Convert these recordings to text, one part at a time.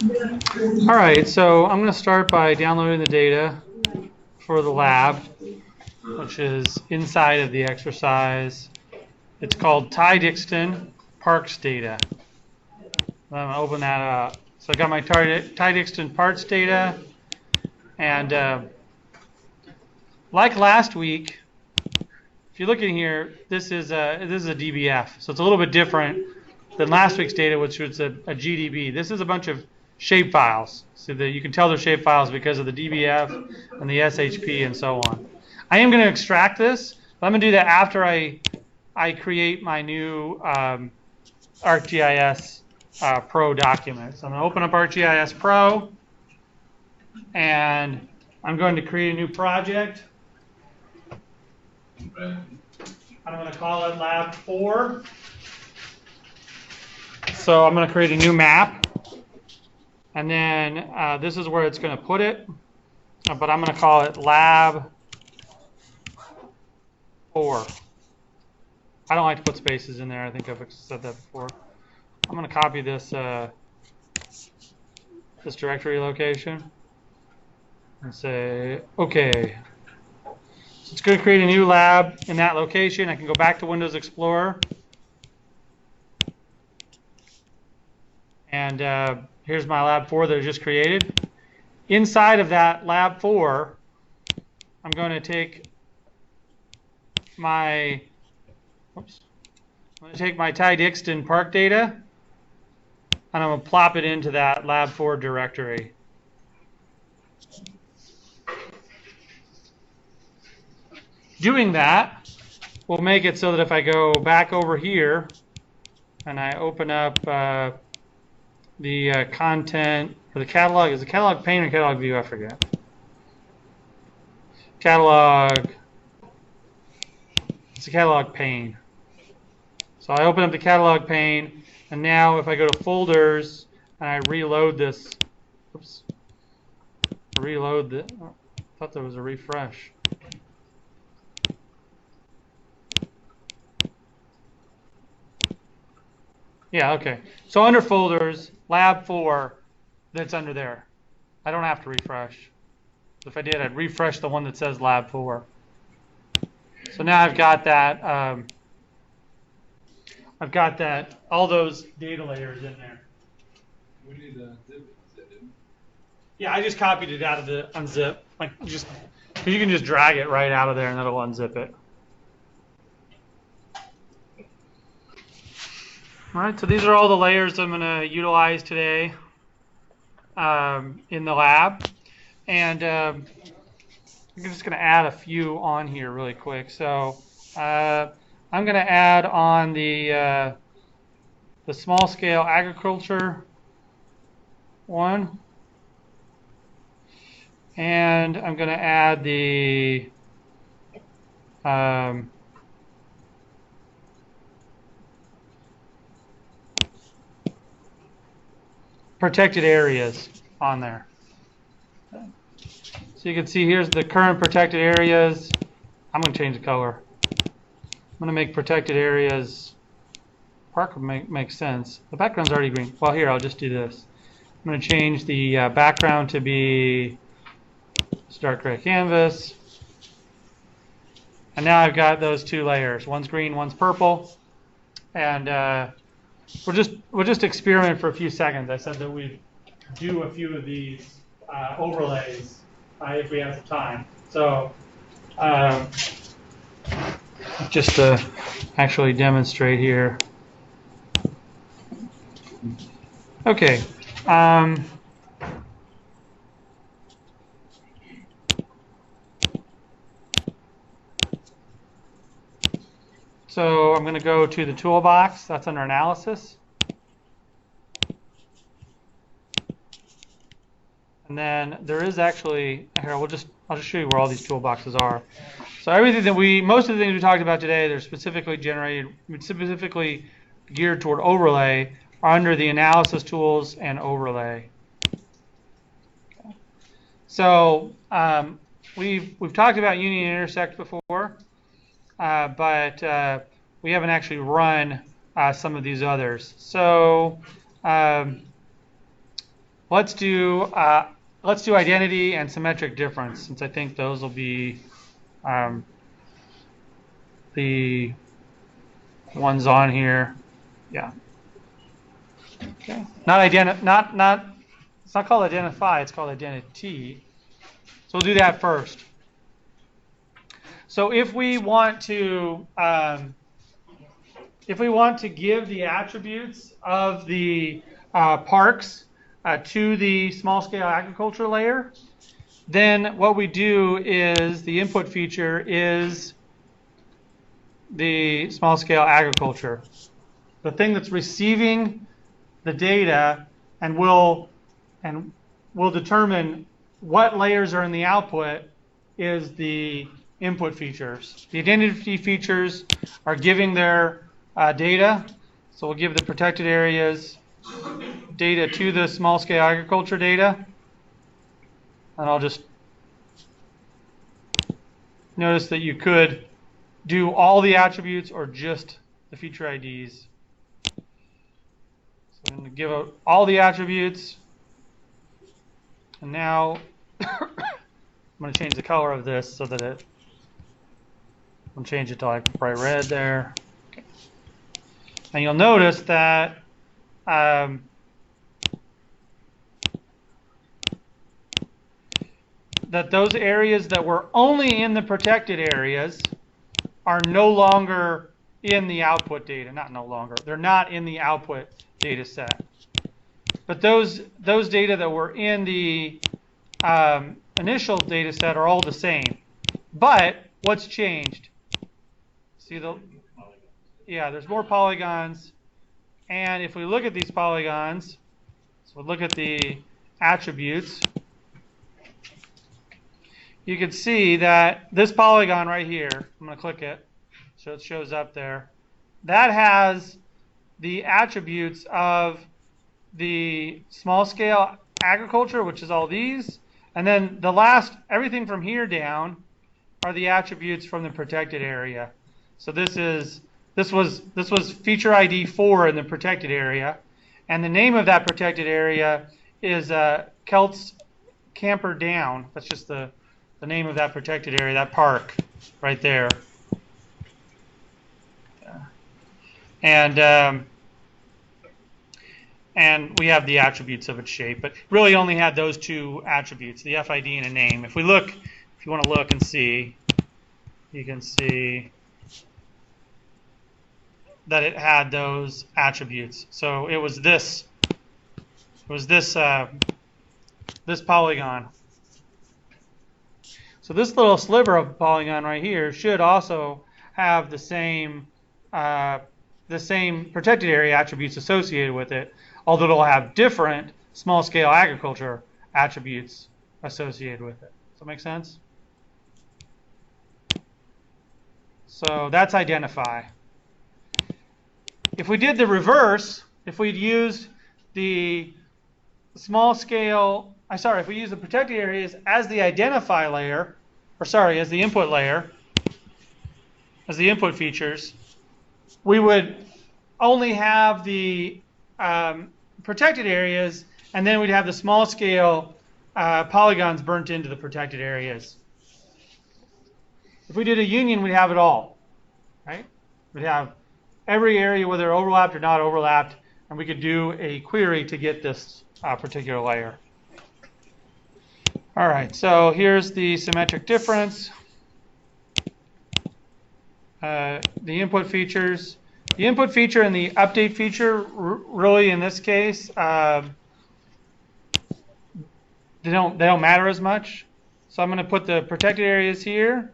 All right, so I'm going to start by downloading the data for the lab, which is inside of the exercise. It's called Ty Dixon Parks data. I'm going to open that up. So I got my Ty Dixon parts data, and like last week, if you look in here, this is a DBF, so it's a little bit different than last week's data, which was a GDB. This is a bunch of shape files, so that you can tell they're shape files because of the DBF and the SHP and so on. I am going to extract this, but I'm going to do that after I create my new ArcGIS Pro document. So I'm going to open up ArcGIS Pro, and I'm going to create a new project. I'm going to call it Lab 4. So I'm going to create a new map, and then this is where it's going to put it, but I'm going to call it Lab 4. I don't like to put spaces in there. I think I've said that before. I'm going to copy this this directory location and say OK. So it's going to create a new lab in that location. I can go back to Windows Explorer. And here's my Lab 4 that I just created. Inside of that Lab 4, I'm going to take my Ty Dixon park data, and I'm going to plop it into that Lab 4 directory. Doing that will make it so that if I go back over here and I open up the content or the catalog, is it catalog pane or catalog view? I forget. Catalog, it's a catalog pane. So I open up the catalog pane, and now if I go to folders and I reload this, oops, reload the, oh, I thought there was a refresh. Yeah, okay. So under folders, Lab 4, that's under there. I don't have to refresh. If I did, I'd refresh the one that says Lab 4. So now I've got that. I've got that. All those data layers in there. We need to unzip it. Yeah, I just copied it out of the unzip. Like just, because you can just drag it right out of there and that'll unzip it. All right, so these are all the layers I'm going to utilize today in the lab. And I'm just going to add a few on here really quick. So I'm going to add on the small scale agriculture one. And I'm going to add the protected areas on there. So you can see here's the current protected areas. I'm going to change the color. I'm going to make protected areas, park would make sense. The background's already green. Well, here, I'll just do this. I'm going to change the background to be dark gray canvas. And now I've got those two layers. One's green, one's purple. And we'll just experiment for a few seconds. I said that we'd do a few of these overlays if we have some time. So just to actually demonstrate here. Okay. So I'm going to go to the toolbox. That's under analysis. And then there is actually, here, I'll just show you where all these toolboxes are. So everything that most of the things we talked about today, they're specifically geared toward overlay, are under the analysis tools and overlay. Okay. So we've talked about union and intersect before, but we haven't actually run some of these others. So let's do identity and symmetric difference, since I think those will be the ones on here. Yeah. Okay. Not. It's not called identify. It's called identity. So we'll do that first. So if we want to give the attributes of the parks to the small scale agriculture layer, then what we do is the input feature is the small scale agriculture, the thing that's receiving the data, and will determine what layers are in the output is the input features. The identity features are giving their data, so we'll give the protected areas data to the small scale agriculture data, and I'll just notice that you could do all the attributes or just the feature IDs. So I'm going to give out all the attributes, and now I'm going to change the color of this so that I'm going to change it to like bright red there. Okay. And you'll notice that that those areas that were only in the protected areas are no longer in the output data. Not no longer. They're not in the output data set. But those data that were in the initial data set are all the same. But what's changed? See there's more polygons. And if we look at these polygons, so look at the attributes, you can see that this polygon right here, I'm going to click it so it shows up there, that has the attributes of the small scale agriculture, which is all these, and then the last, everything from here down are the attributes from the protected area. So this was feature ID 4 in the protected area, and the name of that protected area is Celts Camper Down. That's just the name of that protected area, that park right there. And we have the attributes of its shape, but really only had those two attributes, the FID and a name. If you want to look and see, you can see that it had those attributes. So it was this this polygon. So this little sliver of polygon right here should also have the same protected area attributes associated with it, although it'll have different small scale agriculture attributes associated with it. Does that make sense? So that's identify. If we did the reverse, if we'd used the if we use the protected areas as the identify layer, as the input layer, as the input features, we would only have the protected areas, and then we'd have the small scale polygons burnt into the protected areas. If we did a union, we'd have it all, right? We'd have every area, whether overlapped or not overlapped, and we could do a query to get this particular layer. All right, so here's the symmetric difference. The input features. The input feature and the update feature, really in this case, they don't matter as much. So I'm going to put the protected areas here.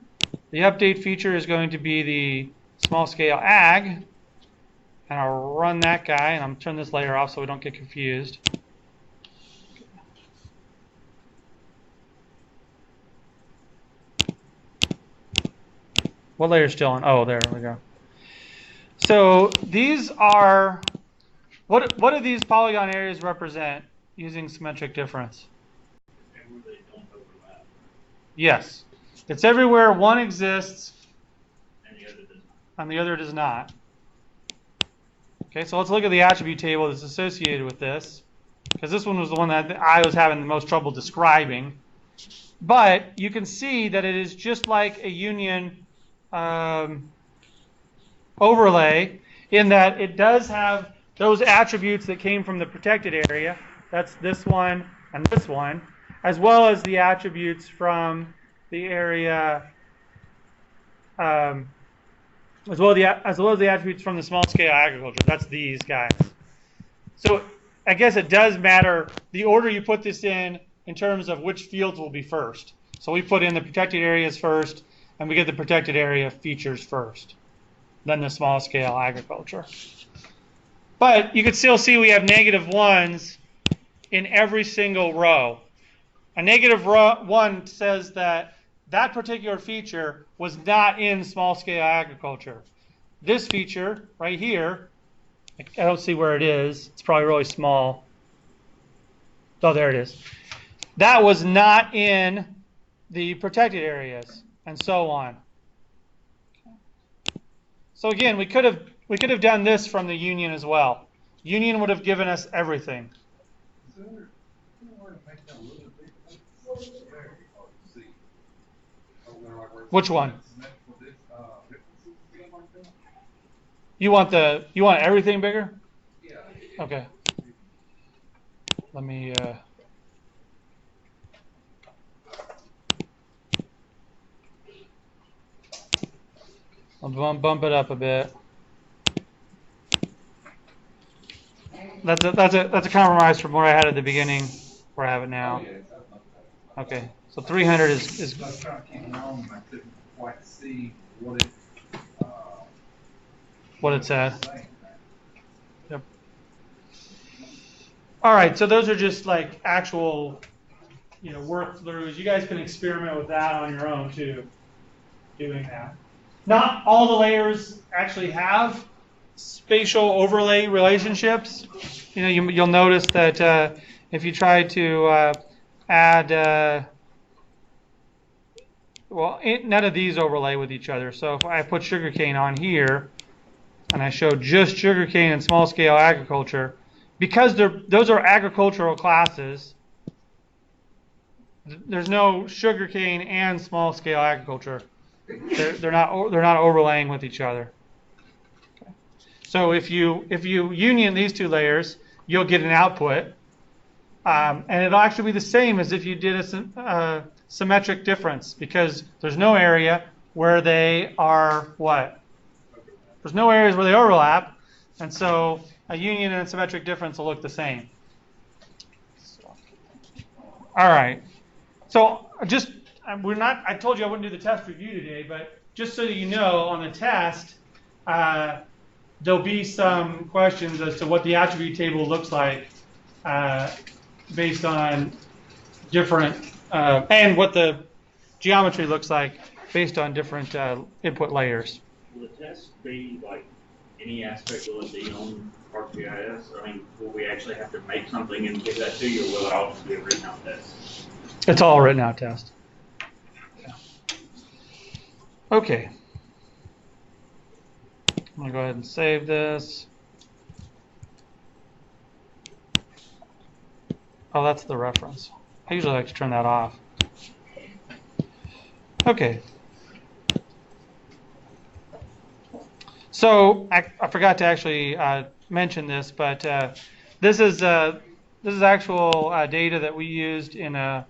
The update feature is going to be the small scale ag, and I'll run that guy, and I'm turn this layer off so we don't get confused. What layer is still on? Oh, there we go. So these are, what do these polygon areas represent using symmetric difference? Everywhere they don't overlap. Yes. It's everywhere one exists And the other does not. and the other does not. Okay, so let's look at the attribute table that's associated with this. because this one was the one that I was having the most trouble describing. But you can see that it is just like a union overlay in that it does have those attributes that came from the protected area. That's this one and this one, as well as the attributes from the area, as well as the attributes from the small scale agriculture. That's these guys. So I guess it does matter the order you put this in terms of which fields will be first. So we put in the protected areas first, and we get the protected area features first, then the small scale agriculture. But you can still see we have -1s in every single row. A -1 says that that particular feature was not in small scale agriculture. This feature right here, I don't see where it is. It's probably really small. Oh, there it is. That was not in the protected areas, and so on. So again, we could have done this from the union as well. Union would have given us everything. Which one? You want everything bigger? Okay. Let me I'll bump it up a bit. That's a compromise from what I had at the beginning, where I have it now. Okay, so 300 is. I was trying to keep it on, and I couldn't quite see what it said. saying. Yep. All right, so those are just like actual, workthroughs. You guys can experiment with that on your own too, doing that. Not all the layers actually have spatial overlay relationships. You'll notice that if you try to add, none of these overlay with each other. So if I put sugarcane on here, and I show just sugarcane and small scale agriculture, because those are agricultural classes, there's no sugarcane and small scale agriculture. They're not overlaying with each other. Okay. So if you union these two layers, you'll get an output, and it'll actually be the same as if you did a symmetric difference, because there's no area where they are what? There's no areas where they overlap, and so a union and a symmetric difference will look the same. All right. So I told you I wouldn't do the test review today, but just so that you know, on the test, there'll be some questions as to what the attribute table looks like based on different, and what the geometry looks like based on different input layers. Will the test be like any aspect will it be on ArcGIS? I mean, will we actually have to make something and give that to you, or will it all just be a written out test? It's all a written out test. Okay. I'm going to go ahead and save this. Oh, that's the reference. I usually like to turn that off. Okay. So I forgot to actually mention this, but this is actual data that we used in a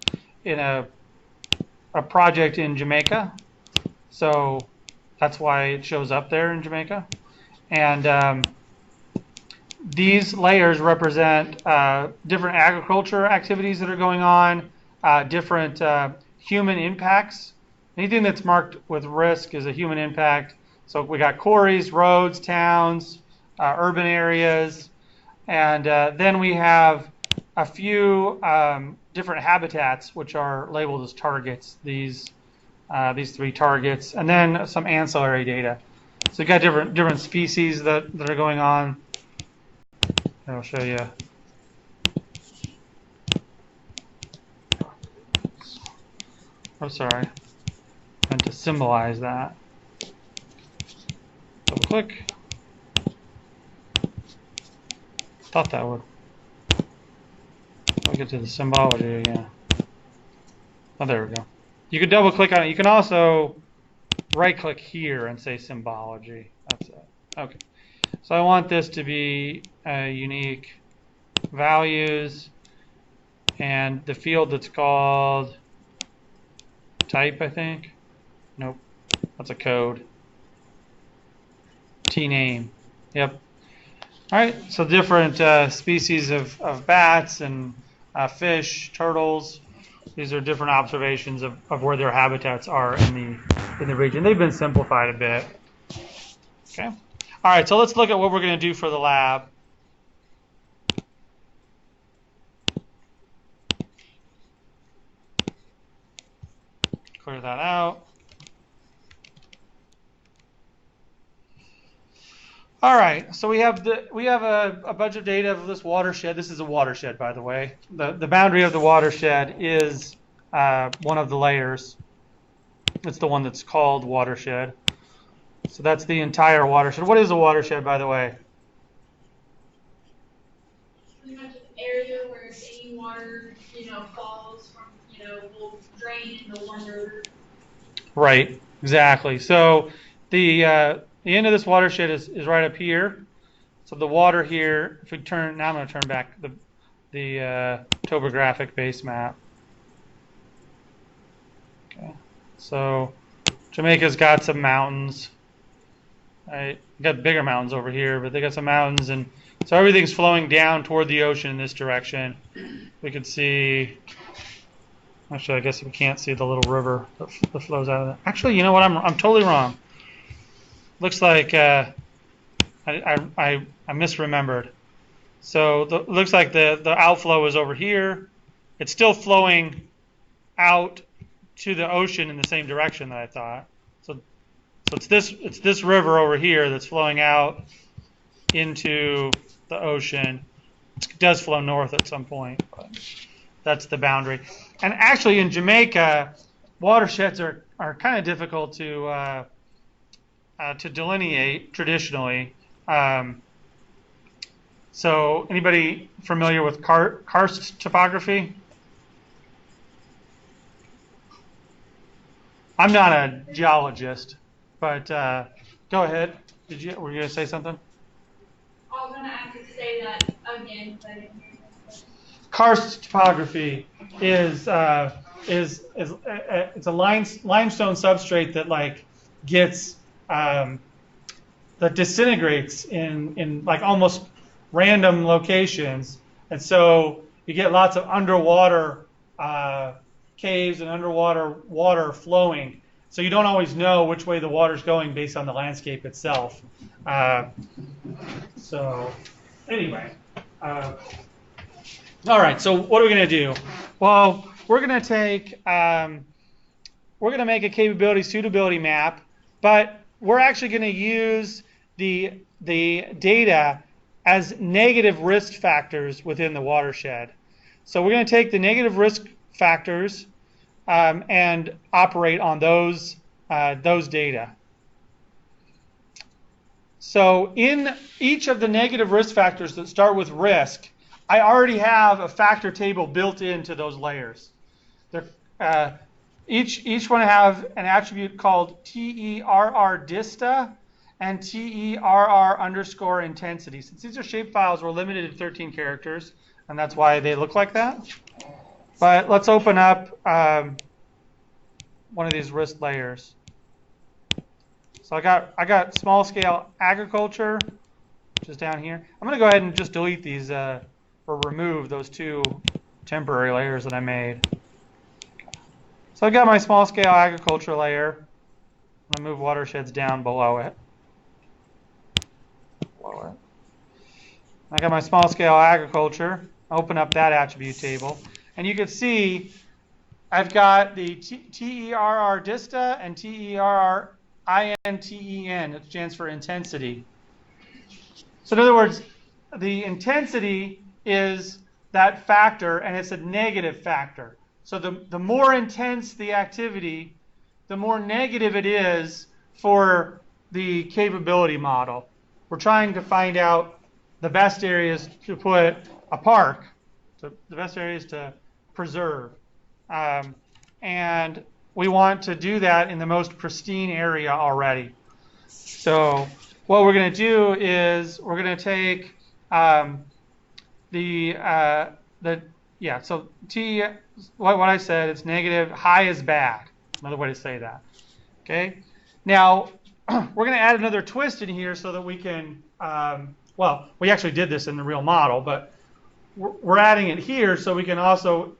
project in Jamaica. So that's why it shows up there in Jamaica. And these layers represent different agriculture activities that are going on, different human impacts. Anything that's marked with risk is a human impact. So we got quarries, roads, towns, urban areas, and then we have a few different habitats which are labeled as targets. These 3 targets, and then some ancillary data. So you got different species that are going on. I'll show you. I'm sorry. I meant to symbolize that. Double click. Thought that would. I'll get to the symbology again. Oh, there we go. You can double click on it. You can also right click here and say symbology. That's it. Okay. So I want this to be unique values, and the field that's called type, I think. Nope. That's a code. T-name. Yep. All right. So different species of bats and fish, turtles. These are different observations of where their habitats are in the region. They've been simplified a bit. Okay. All right. So let's look at what we're going to do for the lab. Clear that out. All right, so we have a bunch of data of this watershed. This is a watershed, by the way. The boundary of the watershed is one of the layers. It's the one that's called watershed. So that's the entire watershed. What is a watershed, by the way? Pretty much an area where any water, falls from, will drain into one river. Right, exactly. So the end of this watershed is right up here. So the water here, if we turn, now I'm going to turn back the topographic base map. Okay. So Jamaica's got some mountains. Right, got bigger mountains over here, but they got some mountains, and so everything's flowing down toward the ocean in this direction. We could see. Actually, I guess we can't see the little river that flows out of that. Actually, you know what? I'm totally wrong. Looks like I misremembered. So looks like the outflow is over here. It's still flowing out to the ocean in the same direction that I thought. So it's this river over here that's flowing out into the ocean. It does flow north at some point, but that's the boundary. And actually, in Jamaica, watersheds are kind of difficult to delineate traditionally. So anybody familiar with karst topography? I'm not a geologist, but go ahead. Were you going to say something? I was going to have to say that again, but I didn't hear that. Karst topography is it's a limestone substrate that gets that disintegrates in like almost random locations, and so you get lots of underwater caves and underwater water flowing. So you don't always know which way the water's going based on the landscape itself. So anyway, all right. So what are we going to do? Well, we're going to take we're going to make a capability suitability map, but we're actually going to use the data as negative risk factors within the watershed. So we're going to take the negative risk factors and operate on those data. So in each of the negative risk factors that start with risk, I already have a factor table built into those layers. Each one have an attribute called TERR dista and TERR underscore intensity. Since these are shapefiles, we're limited to 13 characters, and that's why they look like that. But let's open up one of these risk layers. So I got small scale agriculture, which is down here. I'm going to go ahead and just delete these or remove those two temporary layers that I made. So I've got my small scale agriculture layer. I'm going to move watersheds down below it. I got my small scale agriculture. Open up that attribute table. And you can see I've got the TERR dista and TERR INTEN. It stands for intensity. So in other words, the intensity is that factor, and it's a negative factor. So the more intense the activity, the more negative it is for the capability model. We're trying to find out the best areas to put a park. The best areas to preserve. And we want to do that in the most pristine area already. So what we're going to do is we're going to take so T, what I said, it's negative, high is bad. Another way to say that. Okay. Now, we're going to add another twist in here so that we can, well, we actually did this in the real model, but we're adding it here so we can also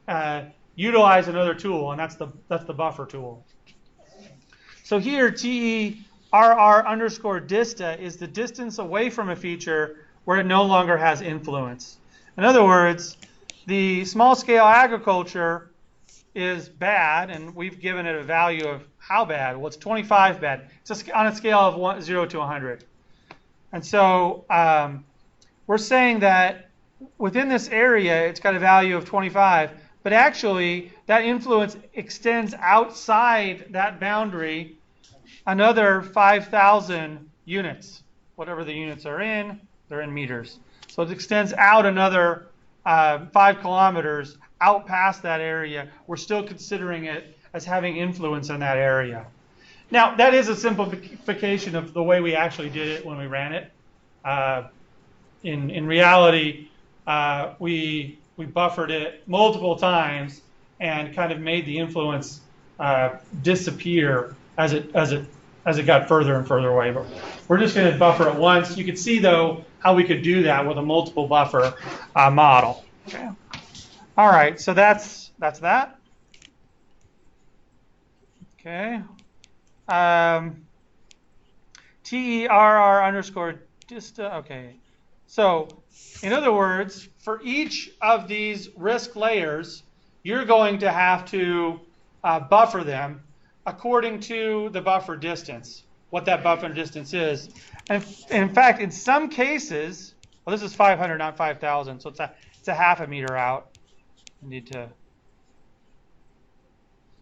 utilize another tool, and that's the buffer tool. So here, TERR underscore dista is the distance away from a feature where it no longer has influence. In other words, the small-scale agriculture is bad, and we've given it a value of how bad? Well, it's 25 bad. It's on a scale of 0 to 100. And so we're saying that within this area, it's got a value of 25, but actually that influence extends outside that boundary another 5,000 units. Whatever the units are in, they're in meters. So it extends out another 5 kilometers out past that area. We're still considering it as having influence in that area. Now, that is a simplification of the way we actually did it when we ran it. In reality, we buffered it multiple times and kind of made the influence disappear as it got further and further away. But we're just going to buffer it once. You can see, though, how we could do that with a multiple buffer model. Okay. All right, so that's that. Okay. TERR underscore dista. Okay. So, in other words, for each of these risk layers, you're going to have to buffer them according to the buffer distance, what that buffer distance is. And in fact, in some cases, well, this is 500, not 5,000, so it's a half a meter out. You need to.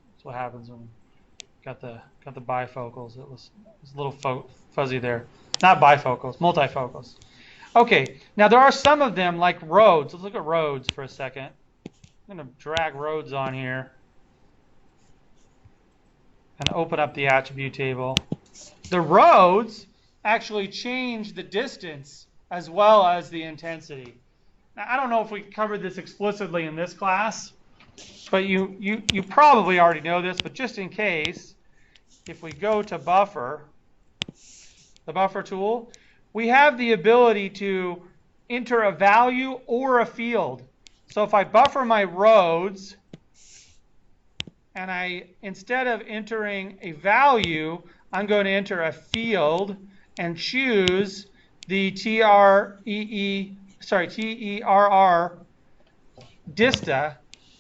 That's what happens when got the bifocals. It was a little fuzzy there. Not bifocals, multifocals. Okay, now there are some of them like roads. Let's look at roads for a second. I'm going to drag roads on here and open up the attribute table. The roads actually change the distance as well as the intensity. Now, I don't know if we covered this explicitly in this class, but you probably already know this, but just in case, if we go to buffer, the buffer tool, we have the ability to enter a value or a field. So if I buffer my roads, and instead of entering a value, I'm going to enter a field and choose the TERR dista,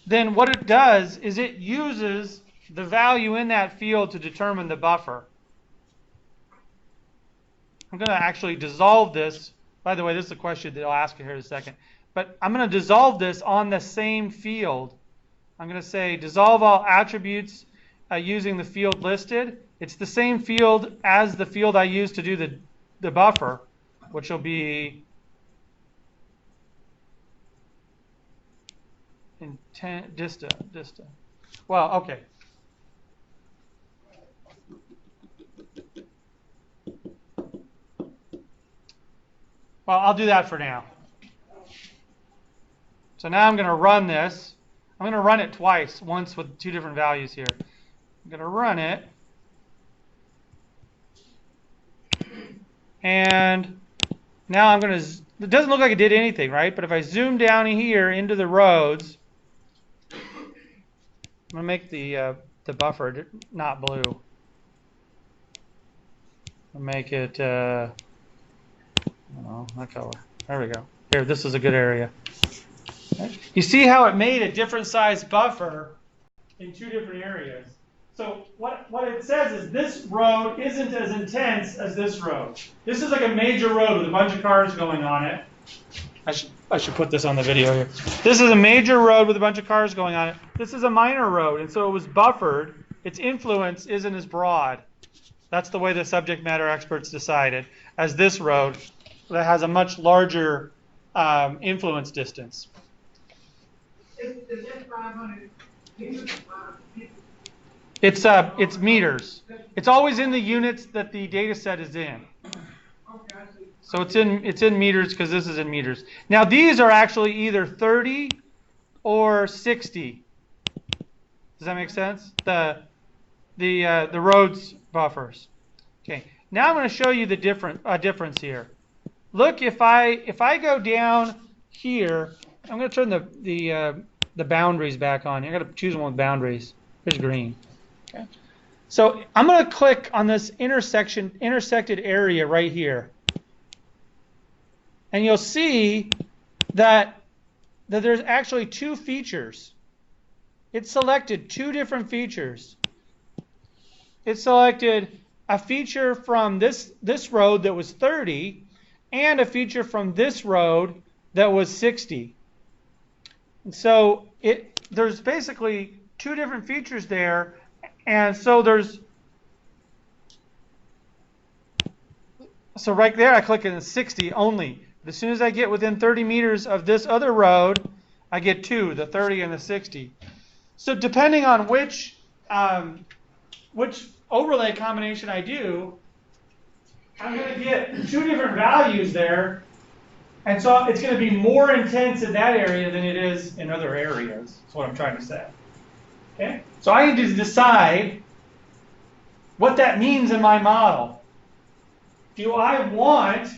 then what it does is it uses the value in that field to determine the buffer. I'm going to actually dissolve this. By the way, this is a question that I'll ask you here in a second. But I'm going to dissolve this on the same field. I'm going to say dissolve all attributes using the field listed. It's the same field as the field I used to do the buffer, which will be dista. Well, okay. Well, I'll do that for now. So now I'm going to run this. I'm going to run it twice, once with 2 different values here. I'm going to run it. And now I'm going to, it doesn't look like it did anything, right? But if I zoom down here into the roads, I'm going to make the buffer not blue. I'll make it, that color. There we go. Here, this is a good area. Okay. You see how it made a different size buffer in 2 different areas. So what it says is this road isn't as intense as this road. This is like a major road with a bunch of cars going on it. I should put this on the video here. This is a major road with a bunch of cars going on it. This is a minor road, and so it was buffered. Its influence isn't as broad. That's the way the subject matter experts decided, as this road that has a much larger influence distance. It's meters. It's always in the units that the data set is in. So it's in meters because this is in meters. Now these are actually either 30 or 60. Does that make sense? The roads buffers. Okay. Now I'm going to show you the difference here. Look, if I go down here, I'm going to turn the boundaries back on. I got to choose one with boundaries. Here's green. Okay. So I'm going to click on this intersected area right here, and you'll see that there's actually two features. It selected two different features. It selected a feature from this road that was 30 and a feature from this road that was 60. And so there's basically two different features there, and so right there I click in 60 only. But as soon as I get within 30 meters of this other road, I get two, the 30 and the 60. So depending on which overlay combination I do, I'm going to get two different values there. And so it's going to be more intense in that area than it is in other areas. That's what I'm trying to say. Okay? So I need to decide what that means in my model. Do I want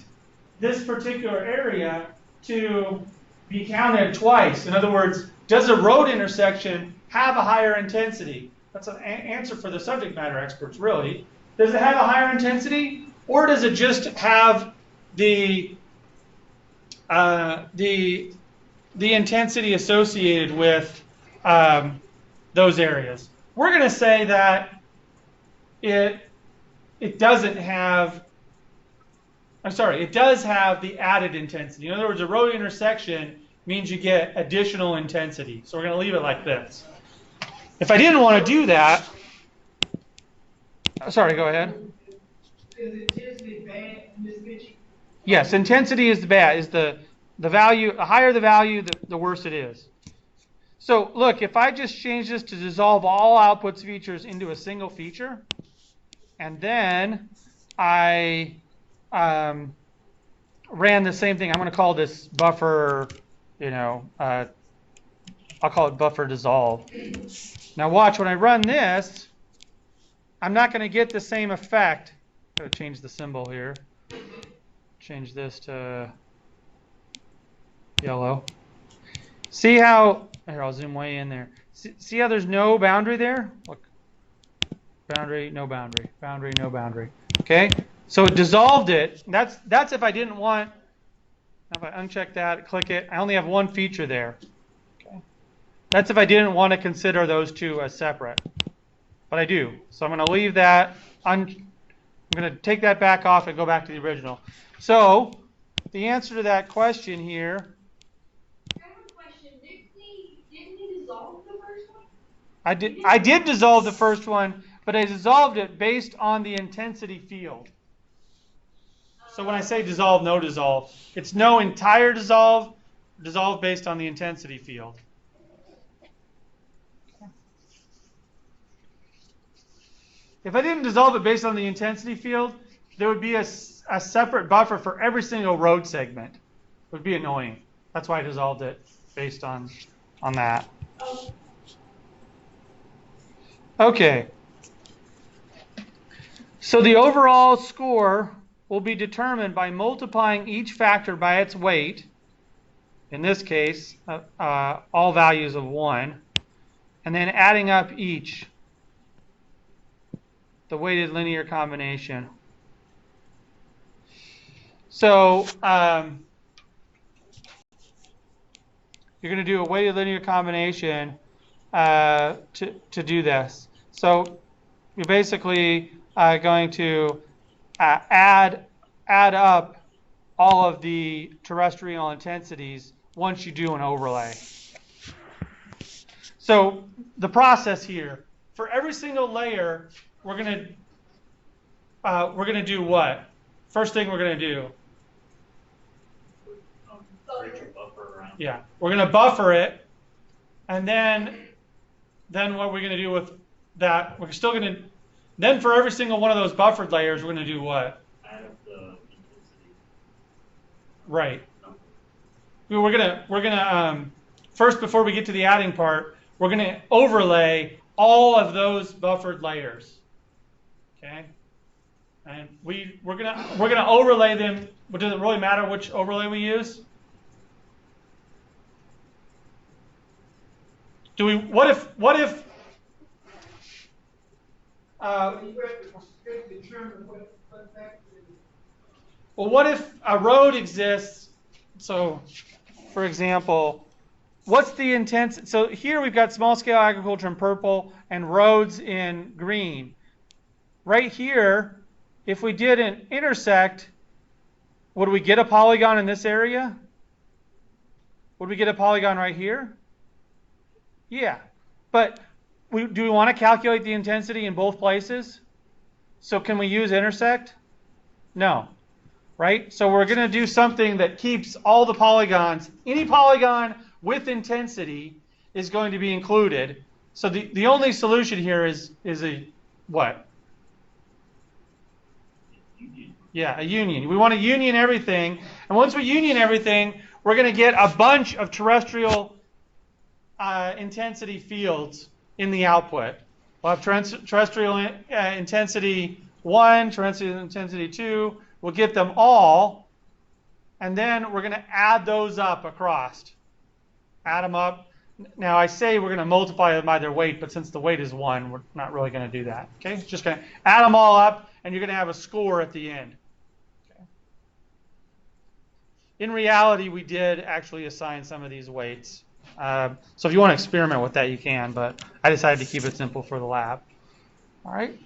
this particular area to be counted twice? In other words, does a road intersection have a higher intensity? That's an answer for the subject matter experts, really. Does it have a higher intensity, or does it just have the intensity associated with those areas? We're going to say that it doesn't have. It does have the added intensity. In other words, a road intersection means you get additional intensity. So we're going to leave it like this. If I didn't want to do that, sorry, go ahead. Is intensity bad in this picture? Yes, intensity is bad. Is the value, the higher the value, the worse it is. So look, if I just change this to dissolve all outputs features into a single feature, and then I ran the same thing. I'm going to call this buffer, I'll call it buffer dissolve. Now watch, when I run this, I'm not going to get the same effect. I'm going to change the symbol here. Change this to yellow. See how, here, I'll zoom way in there. See how there's no boundary there? Look, boundary, no boundary, boundary, no boundary. Okay? So it dissolved it. That's if I didn't want, if I uncheck that, click it, I only have one feature there. Okay. That's if I didn't want to consider those two as separate. But I do. So I'm going to leave that. I'm going to take that back off and go back to the original. So the answer to that question here. I have a question. Didn't he dissolve the first one? I did dissolve the first one, but I dissolved it based on the intensity field. So when I say dissolve, no dissolve, it's no entire dissolve, dissolve based on the intensity field. If I didn't dissolve it based on the intensity field, there would be a separate buffer for every single road segment. It would be annoying. That's why I dissolved it based on that. Okay. So the overall score will be determined by multiplying each factor by its weight, in this case, all values of 1, and then adding up each, the weighted linear combination. So you're going to do a weighted linear combination to do this. So you're basically going to add up all of the terrestrial intensities once you do an overlay. So the process here, for every single layer, we're going to do what? First thing we're going to do. Create your buffer around. Yeah, we're going to buffer it, And then what we're going to do with that, we're still going to, then for every single one of those buffered layers, we're going to do what? Add up the intensity. Right. We're gonna first, before we get to the adding part, we're gonna overlay all of those buffered layers. Okay. And we're gonna overlay them. But does it really matter which overlay we use? Do we? What if? You have to determine what factor it is. Well, what if a road exists? So, for example, what's the intensity? So here we've got small scale agriculture in purple and roads in green. Right here, if we did an intersect, would we get a polygon in this area? Would we get a polygon right here? Yeah. But do we want to calculate the intensity in both places? So can we use intersect? No. Right? So we're going to do something that keeps all the polygons. Any polygon with intensity is going to be included. So the only solution here is a what? Union. Yeah, a union. We want to union everything. And once we union everything, we're going to get a bunch of terrestrial intensity fields in the output. We'll have terrestrial intensity 1, terrestrial intensity 2. We'll get them all, and then we're going to add those up across. Add them up. Now I say we're going to multiply them by their weight, but since the weight is 1, we're not really going to do that. Okay, it's just going to add them all up, and you're going to have a score at the end. Okay. In reality, we did actually assign some of these weights. So if you want to experiment with that, you can, but I decided to keep it simple for the lab. All right.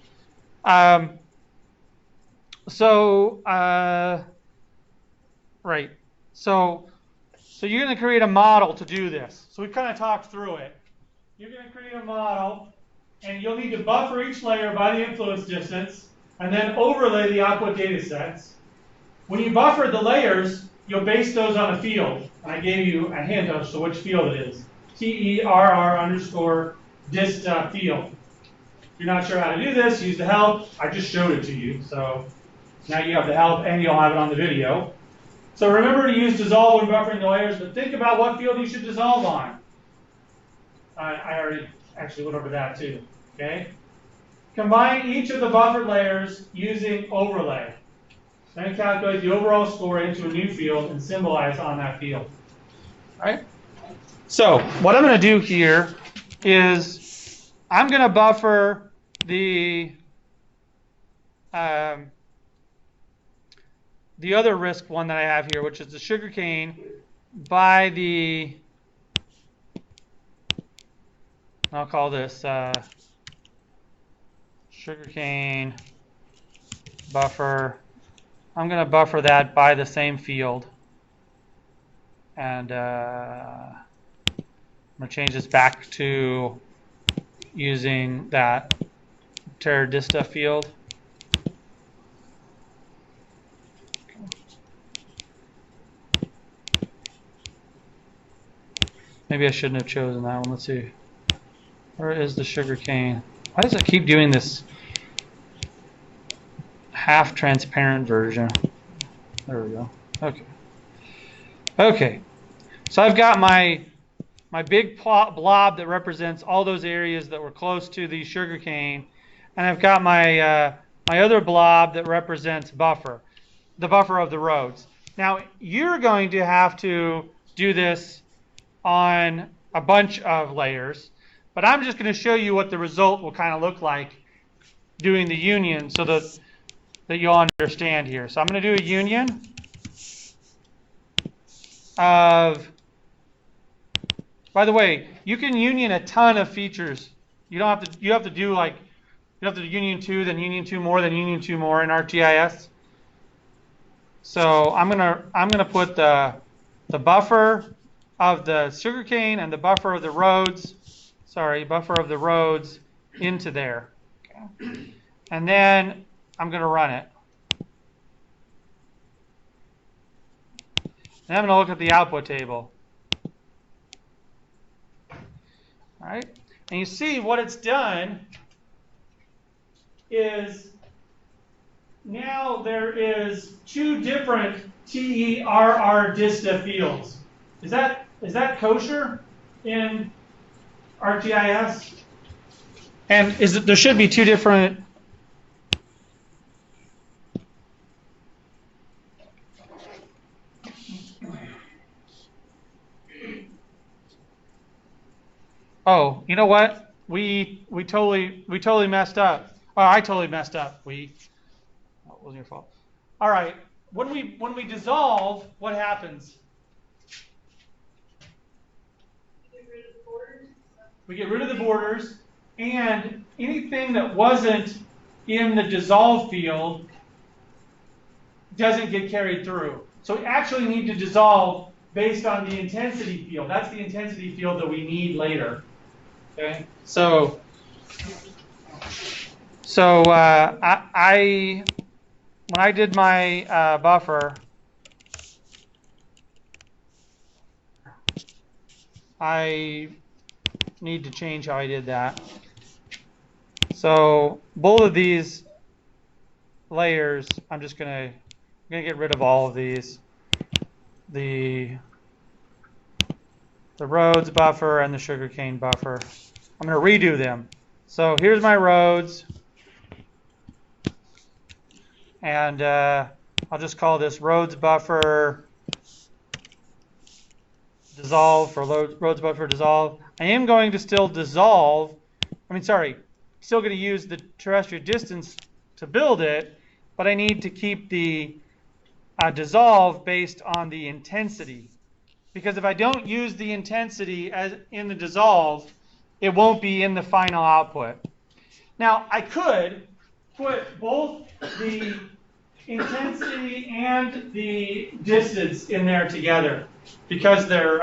Right. So you're going to create a model to do this. So we've kind of talked through it. You're going to create a model, and you'll need to buffer each layer by the influence distance, and then overlay the output data sets. When you buffer the layers, you'll base those on a field. And I gave you a hint as to which field it is. TERR_dist field. If you're not sure how to do this, use the help. I just showed it to you. So now you have the help, and you'll have it on the video. So remember to use dissolve when buffering the layers, but think about what field you should dissolve on. I already actually went over that too. Okay. Combine each of the buffered layers using overlay. Then calculate the overall score into a new field and symbolize on that field. All right. So what I'm going to do here is I'm going to buffer the other risk one that I have here, which is the sugarcane, by the, I'll call this sugarcane buffer. I'm going to buffer that by the same field. And I'm going to change this back to using that Terradista field. Maybe I shouldn't have chosen that one. Let's see. Where is the sugarcane? Why does it keep doing this half transparent version? There we go. Okay. Okay. So I've got my big blob that represents all those areas that were close to the sugarcane, and I've got my my other blob that represents buffer, the buffer of the roads. Now you're going to have to do this on a bunch of layers, but I'm just going to show you what the result will kind of look like doing the union so that you'll understand here. So I'm going to do a union of, by the way, you can union a ton of features. You don't have to, you have to do like, you have to do union 2, then union 2 more, then union 2 more in ArcGIS. So I'm gonna put the buffer of the sugarcane and the buffer of the roads, buffer of the roads into there. Okay. And then I'm going to run it. And I'm going to look at the output table. All right, and you see what it's done is now there is two different TERR dista fields. Is that kosher in ArcGIS? And there should be two different. Oh, you know what? We totally messed up. Oh, I totally messed up. Oh, it wasn't your fault. All right. When we dissolve, what happens? We get rid of the borders, and anything that wasn't in the dissolve field doesn't get carried through. So we actually need to dissolve based on the intensity field. That's the intensity field that we need later. Okay. So I when I did my buffer, I need to change how I did that. So both of these layers, I'm gonna get rid of all of these. The roads buffer and the sugarcane buffer. I'm gonna redo them. So here's my roads, and I'll just call this roads buffer dissolve for roads buffer dissolve. I am going to still dissolve. Still going to use the terrestrial distance to build it, but I need to keep the dissolve based on the intensity. Because if I don't use the intensity as in the dissolve, it won't be in the final output. Now, I could put both the intensity and the distance in there together, because there's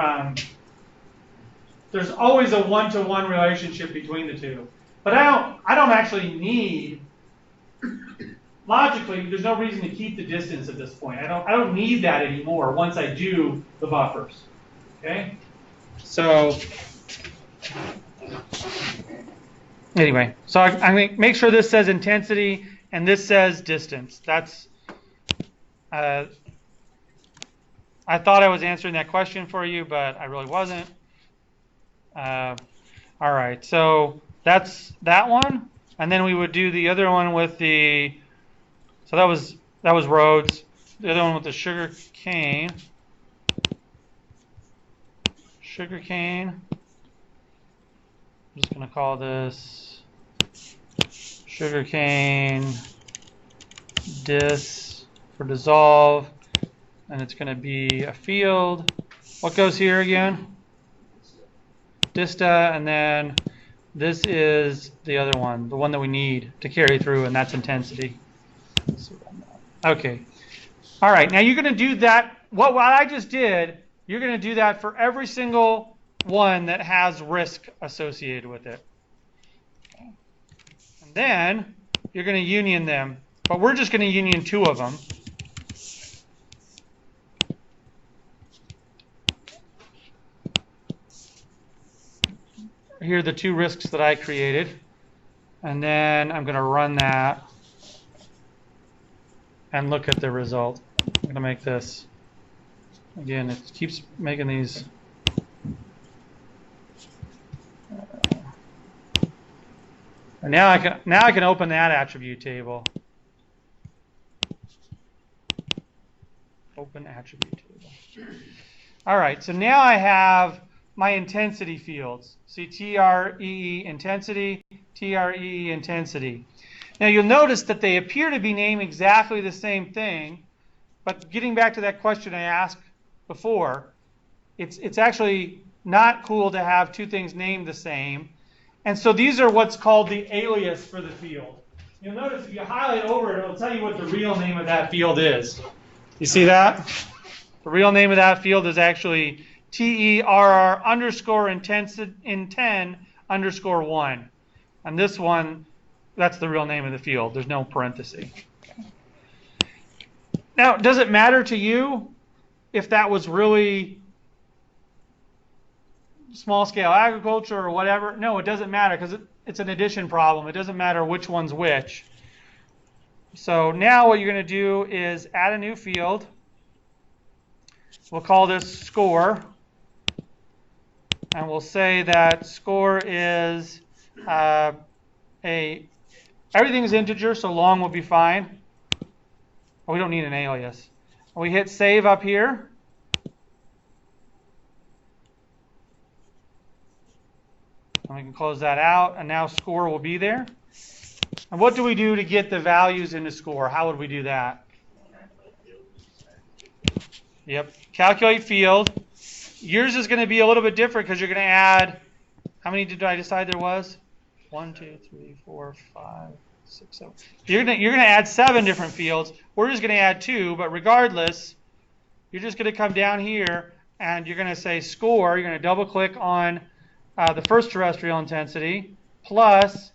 always a one-to-one relationship between the two. But I don't actually need, logically, there's no reason to keep the distance at this point. I don't need that anymore once I do the buffers. Okay? So anyway, so I'm going to make sure this says intensity and this says distance. That's I thought I was answering that question for you, but I really wasn't. All right, so that's that one, and then we would do the other one with the. So that was roads. The other one with the sugar cane. I'm just going to call this sugarcane dis for dissolve, and it's going to be a field. What goes here again? Dista, and then this is the other one, the one that we need to carry through, and that's intensity. Okay. All right, now you're going to do that. What I just did, you're going to do that for every single one that has risk associated with it. And then you're going to union them, but we're just going to union two of them. Here are the two risks that I created. And then I'm going to run that and look at the result. I'm going to make this. Again, it keeps making these. And now I can open that attribute table. Open attribute table. All right, so now I have my intensity fields. See, TREE intensity, TREE intensity. Now you'll notice that they appear to be named exactly the same thing, but getting back to that question I asked before, it's actually not cool to have two things named the same. And so these are what's called the alias for the field. You'll notice if you highlight over it, it'll tell you what the real name of that field is. You see that? The real name of that field is actually TERR underscore inten underscore 1. And this one, that's the real name of the field. There's no parenthesis. Now, does it matter to you if that was really small scale agriculture or whatever, no, it doesn't matter because it's an addition problem. It doesn't matter which one's which. So now what you're going to do is add a new field. We'll call this score. And we'll say that score is everything is integer, so long will be fine. Oh, we don't need an alias. We hit save up here. And we can close that out, and now score will be there. And what do we do to get the values into score? How would we do that? Yep, calculate field. Yours is going to be a little bit different because you're going to add, how many did I decide there was? 1, 2, 3, 4, 5, 6, 7. You're going to add 7 different fields. We're just going to add 2, but regardless, you're just going to come down here and you're going to say score. You're going to double click on the first terrestrial intensity plus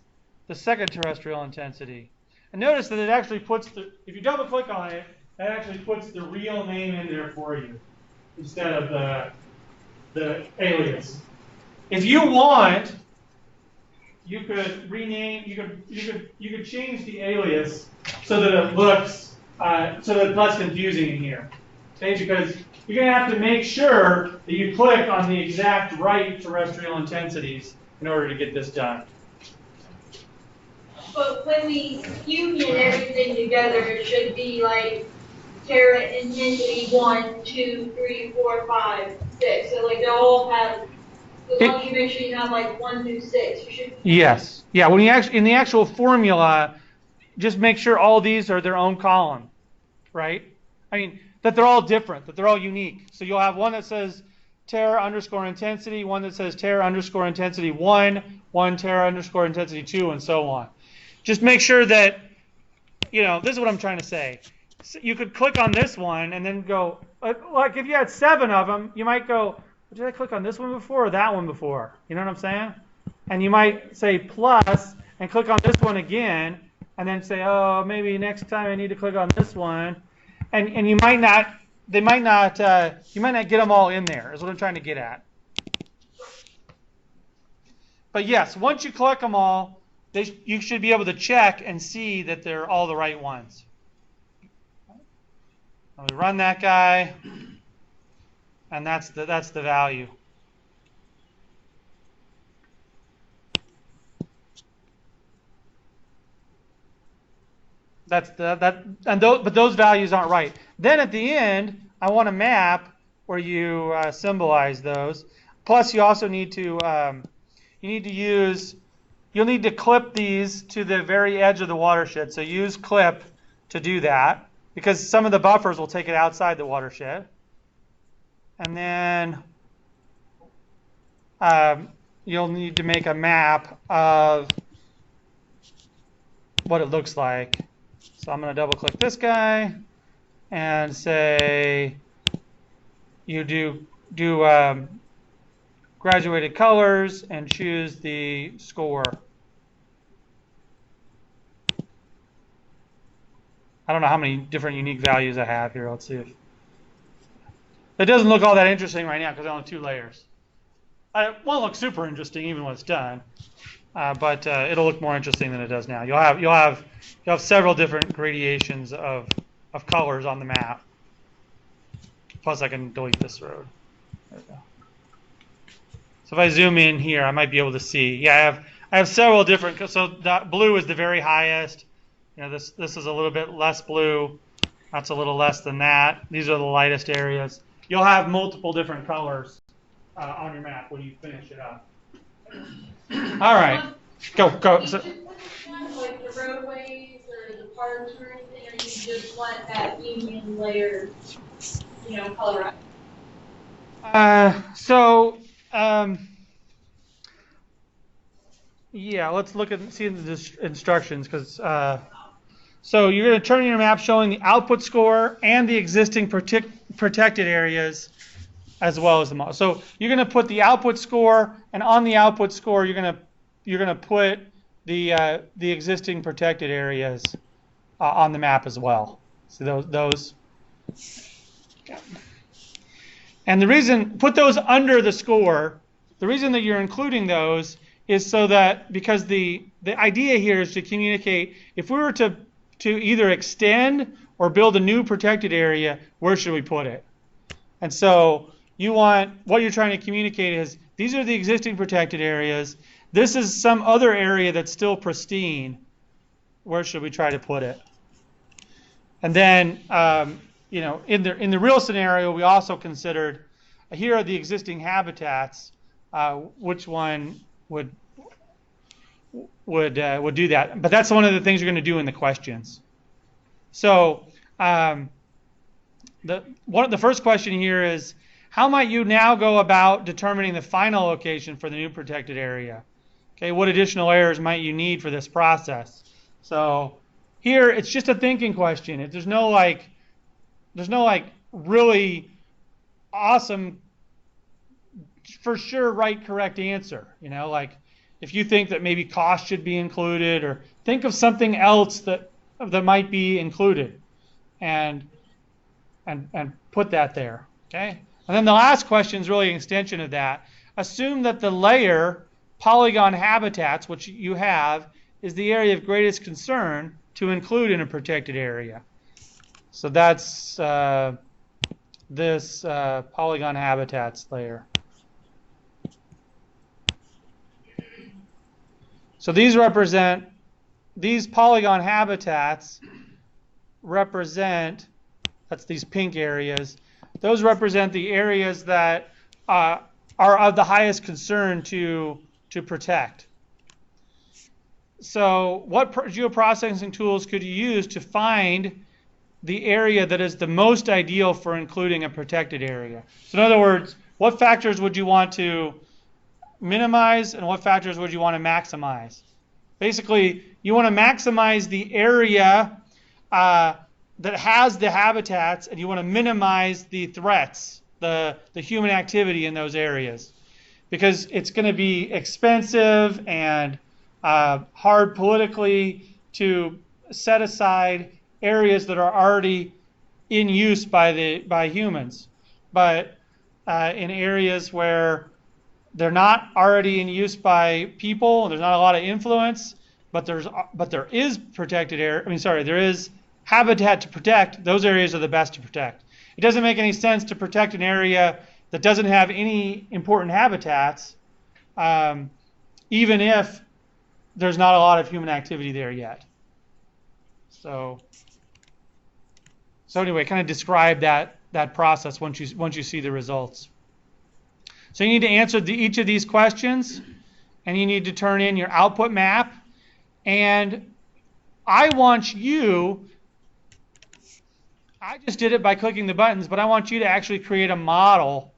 the second terrestrial intensity. And notice that it actually puts if you double click on it, that actually puts the real name in there for you instead of the alias. If you want, you could rename, you could change the alias so that it looks, so that it's less confusing in here. Okay, because you're going to have to make sure that you click on the exact right terrestrial intensities in order to get this done. But when we union everything together, it should be like Terra intensity 1, 2, 3, 4, 5, 6. So like they all have. As long as you make sure you have like 1 through 6, you should. Yes. Yeah. When you actually in the actual formula, just make sure all these are their own column, right? I mean that they're all different, that they're all unique. So you'll have one that says Terra underscore intensity, one that says Terra underscore intensity 1, one Terra underscore intensity 2, and so on. Just make sure that, this is what I'm trying to say. So you could click on this one and then go, like if you had 7 of them, you might go, did I click on this one before or that one before? You know what I'm saying? And you might say plus and click on this one again and then say, oh, maybe next time I need to click on this one. And you might not, you might not get them all in there, is what I'm trying to get at. But yes, once you click them all, you should be able to check and see that they're all the right ones. We run that guy, and that's the value. But those values aren't right. Then at the end, I want a map where you symbolize those. Plus, you also need to you'll need to clip these to the very edge of the watershed. So use clip to do that because some of the buffers will take it outside the watershed. And then you'll need to make a map of what it looks like. So I'm going to double click this guy and say you do graduated colors and choose the score. I don't know how many different unique values I have here. Let's see if it doesn't look all that interesting right now because I only have 2 layers. It won't look super interesting even when it's done, but it'll look more interesting than it does now. You'll have several different gradations of colors on the map. Plus, I can delete this road. There we go. So if I zoom in here, I might be able to see. Yeah, I have several different. So that blue is the very highest. This is a little bit less blue. That's a little less than that. These are the lightest areas. You'll have multiple different colors on your map when you finish it up. All right, go. So, like the roadways or the parks or anything, or you just let that union layer, color up? Yeah, let's look at see the instructions because so you're going to turn your map showing the output score and the existing protected areas as well as the model. So you're going to put the output score, and on the output score you're going to put the existing protected areas on the map as well. So those. And the reason put those under the score the reason that you're including those is so that, because the idea here is to communicate, if we were to either extend or build a new protected area, where should we put it? And so what you're trying to communicate is, these are the existing protected areas. This is some other area that's still pristine. Where should we try to put it? And then, in the real scenario, we also considered, here are the existing habitats. Which one would do that? But that's one of the things you're going to do in the questions. So the first question here is, how might you now go about determining the final location for the new protected area? Okay, what additional layers might you need for this process? So here it's just a thinking question. There's no really awesome, for sure, right, correct answer. Like if you think that maybe cost should be included, or think of something else that might be included, and put that there. Okay. And then the last question is really an extension of that. Assume that the layer polygon habitats, which you have, is the area of greatest concern to include in a protected area. So that's this polygon habitats layer. So these polygon habitats represent, that's these pink areas, those represent the areas that are of the highest concern to protect. So what geoprocessing tools could you use to find the area that is the most ideal for including a protected area? So in other words, what factors would you want to minimize and what factors would you want to maximize? Basically, you want to maximize the area that has the habitats, and you want to minimize the threats, the human activity in those areas, because it's going to be expensive and hard politically to set aside areas that are already in use by humans. But in areas where they're not already in use by people, there's not a lot of influence, but there is protected area. There is habitat to protect. Those areas are the best to protect. It doesn't make any sense to protect an area that doesn't have any important habitats, even if there's not a lot of human activity there yet. So anyway, kind of describe that process once you see the results. So you need to answer each of these questions, and you need to turn in your output map. And I just did it by clicking the buttons, but I want you to actually create a model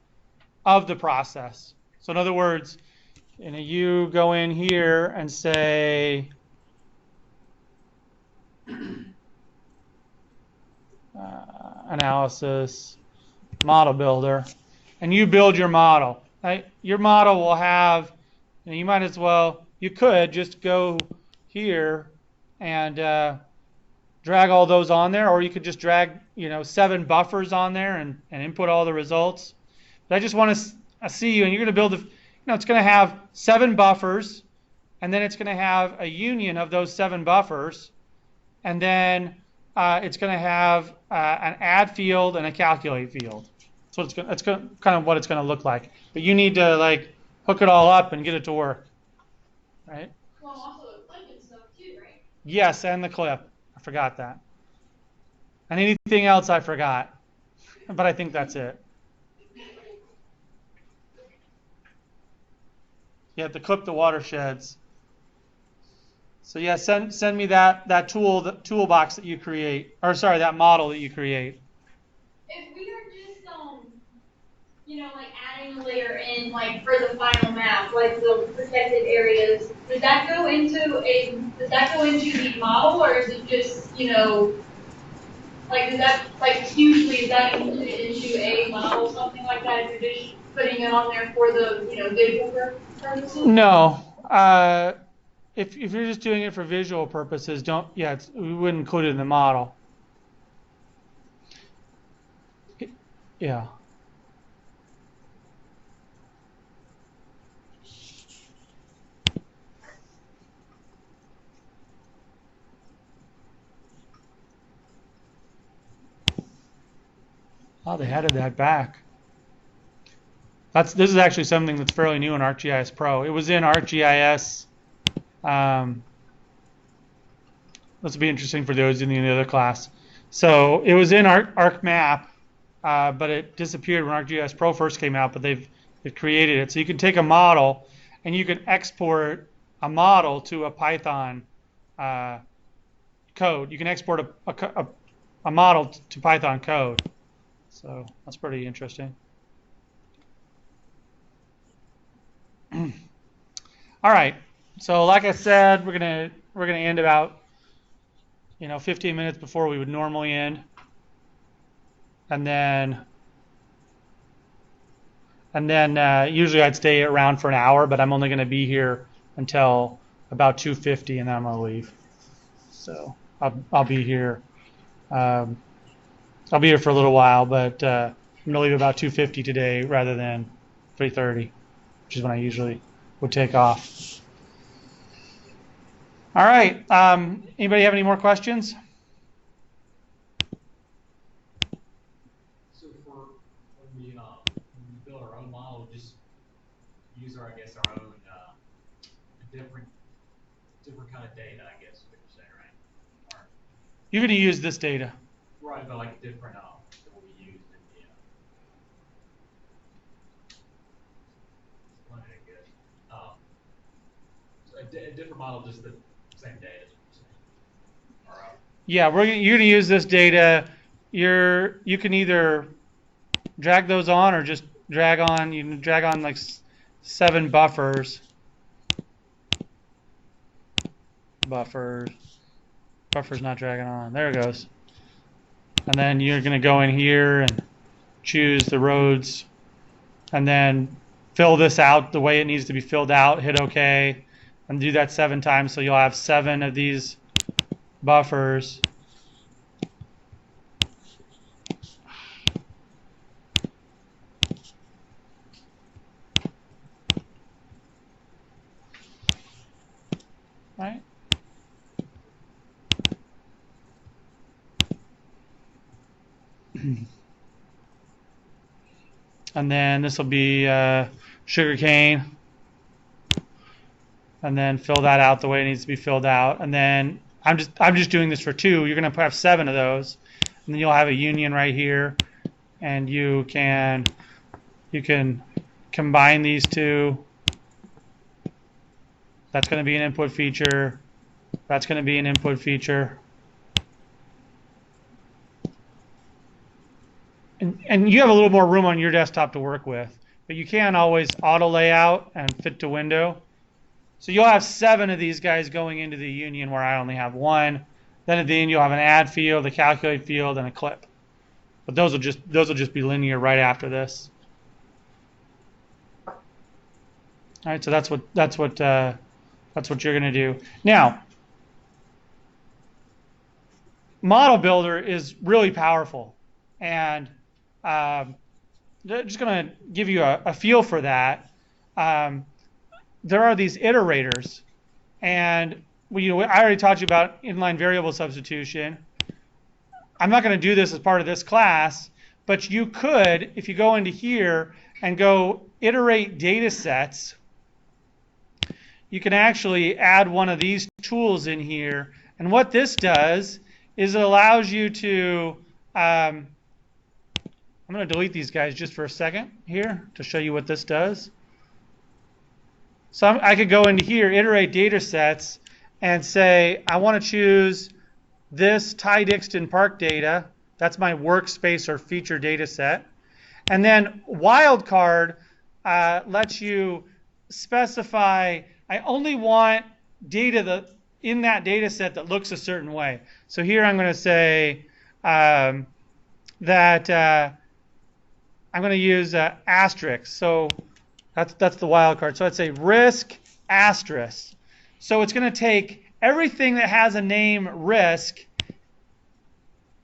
of the process. So in other words, you go in here and say, analysis, model builder, and you build your model. Right? Your model will have, you could just go here and drag all those on there, or you could just drag 7 buffers on there and input all the results. But I just want to see you, and you're going to build it's going to have 7 buffers, and then it's going to have a union of those 7 buffers, and then it's going to have an add field and a calculate field. So that's kind of what it's going to look like. But you need to hook it all up and get it to work, right? Well, also the clip and stuff too, right? Yes, and the clip. I forgot that. And anything else I forgot, but I think that's it. You have to clip the watersheds. So yeah, send me that toolbox that you create, or sorry, that model that you create. If we are just adding a layer in for the final map, the protected areas, does that go into the model, or is it just does that usually is that included into a model, something like that, if you're just putting it on there for the visual purposes? No. If you're just doing it for visual purposes, we wouldn't include it in the model. Yeah. Oh, they added that back. This is actually something that's fairly new in ArcGIS Pro. It was in ArcGIS. This will be interesting for those in the other class. So it was in ArcMap, but it disappeared when ArcGIS Pro first came out. But they've created it, so you can take a model and you can export a model to a Python code. You can export a model to Python code. So that's pretty interesting. All right. So like I said, we're gonna end about 15 minutes before we would normally end, and then usually I'd stay around for an hour, but I'm only going to be here until about 2:50, and then I'm going to leave. So I'll be here. I'll be here for a little while, but I'm going to leave about 2:50 today rather than 3:30, which is when I usually would take off. All right. Anybody have any more questions? So when we build our own model, just use our own different kind of data, I guess what you're saying, right? Or, You're going to use this data. right, but like different than what we used in the I guess. So a different model, just the same data. Yeah, you're going to use this data. You can either drag those on or just drag on. You can drag on like 7 buffers. Buffer's not dragging on. There it goes. And then you're going to go in here and choose the roads, and then fill this out the way it needs to be filled out. Hit OK, and do that 7 times. So you'll have 7 of these buffers. Right? And then this will be sugarcane. And then fill that out the way it needs to be filled out. And then I'm just doing this for 2. You're going to have 7 of those, and then you'll have a union right here, and you can combine these 2. That's going to be an input feature. That's going to be an input feature. And you have a little more room on your desktop to work with, but you can always auto layout and fit to window. So you'll have 7 of these guys going into the union where I only have 1. Then at the end you'll have an add field, a calculate field, and a clip. But those will just be linear right after this. All right, so that's what you're going to do. Now, Model Builder is really powerful, and just going to give you a feel for that. There are these iterators, and I already taught you about inline variable substitution. I'm not going to do this as part of this class, but you could, if you go into here and go iterate data sets, you can actually add one of these tools in here. And what this does is it allows you to, I'm going to delete these guys just for a second here to show you what this does. So I could go into here, iterate data sets, and say, I want to choose this Ty Dixon Park data. That's my workspace or feature data set. And then wildcard lets you specify, I only want data in that data set that looks a certain way. So here I'm going to say that I'm going to use asterisk. So that's the wildcard. So I'd say risk asterisk. So it's going to take everything that has a name risk,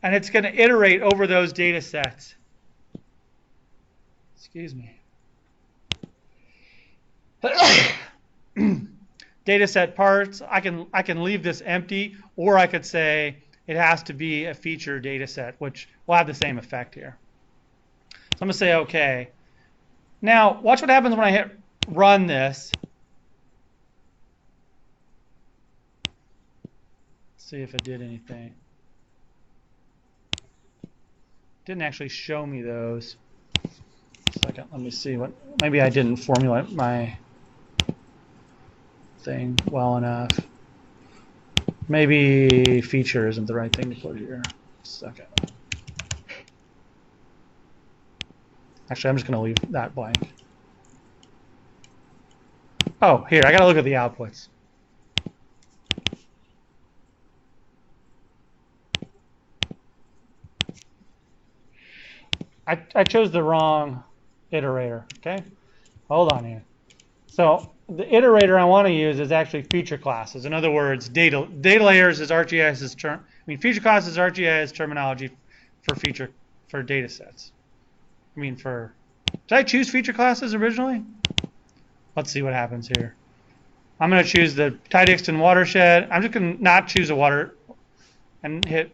and it's going to iterate over those data sets. Excuse me. Data set parts, I can leave this empty, or I could say it has to be a feature data set, which will have the same effect here. I'm going to say OK. Now, watch what happens when I hit run this. Let's see if it did anything. Didn't actually show me those. Second, let me see what. Maybe I didn't formulate my thing well enough. Maybe feature isn't the right thing to put here. Second. Actually, I'm just going to leave that blank. Oh, here, I got to look at the outputs. I chose the wrong iterator, okay? Hold on here. So the iterator I want to use is actually feature classes. In other words, data layers is ArcGIS's term. I mean, feature classes is ArcGIS terminology for data sets. I mean, did I choose feature classes originally? Let's see what happens here. I'm going to choose the tide extent watershed. I'm just going to not choose a water and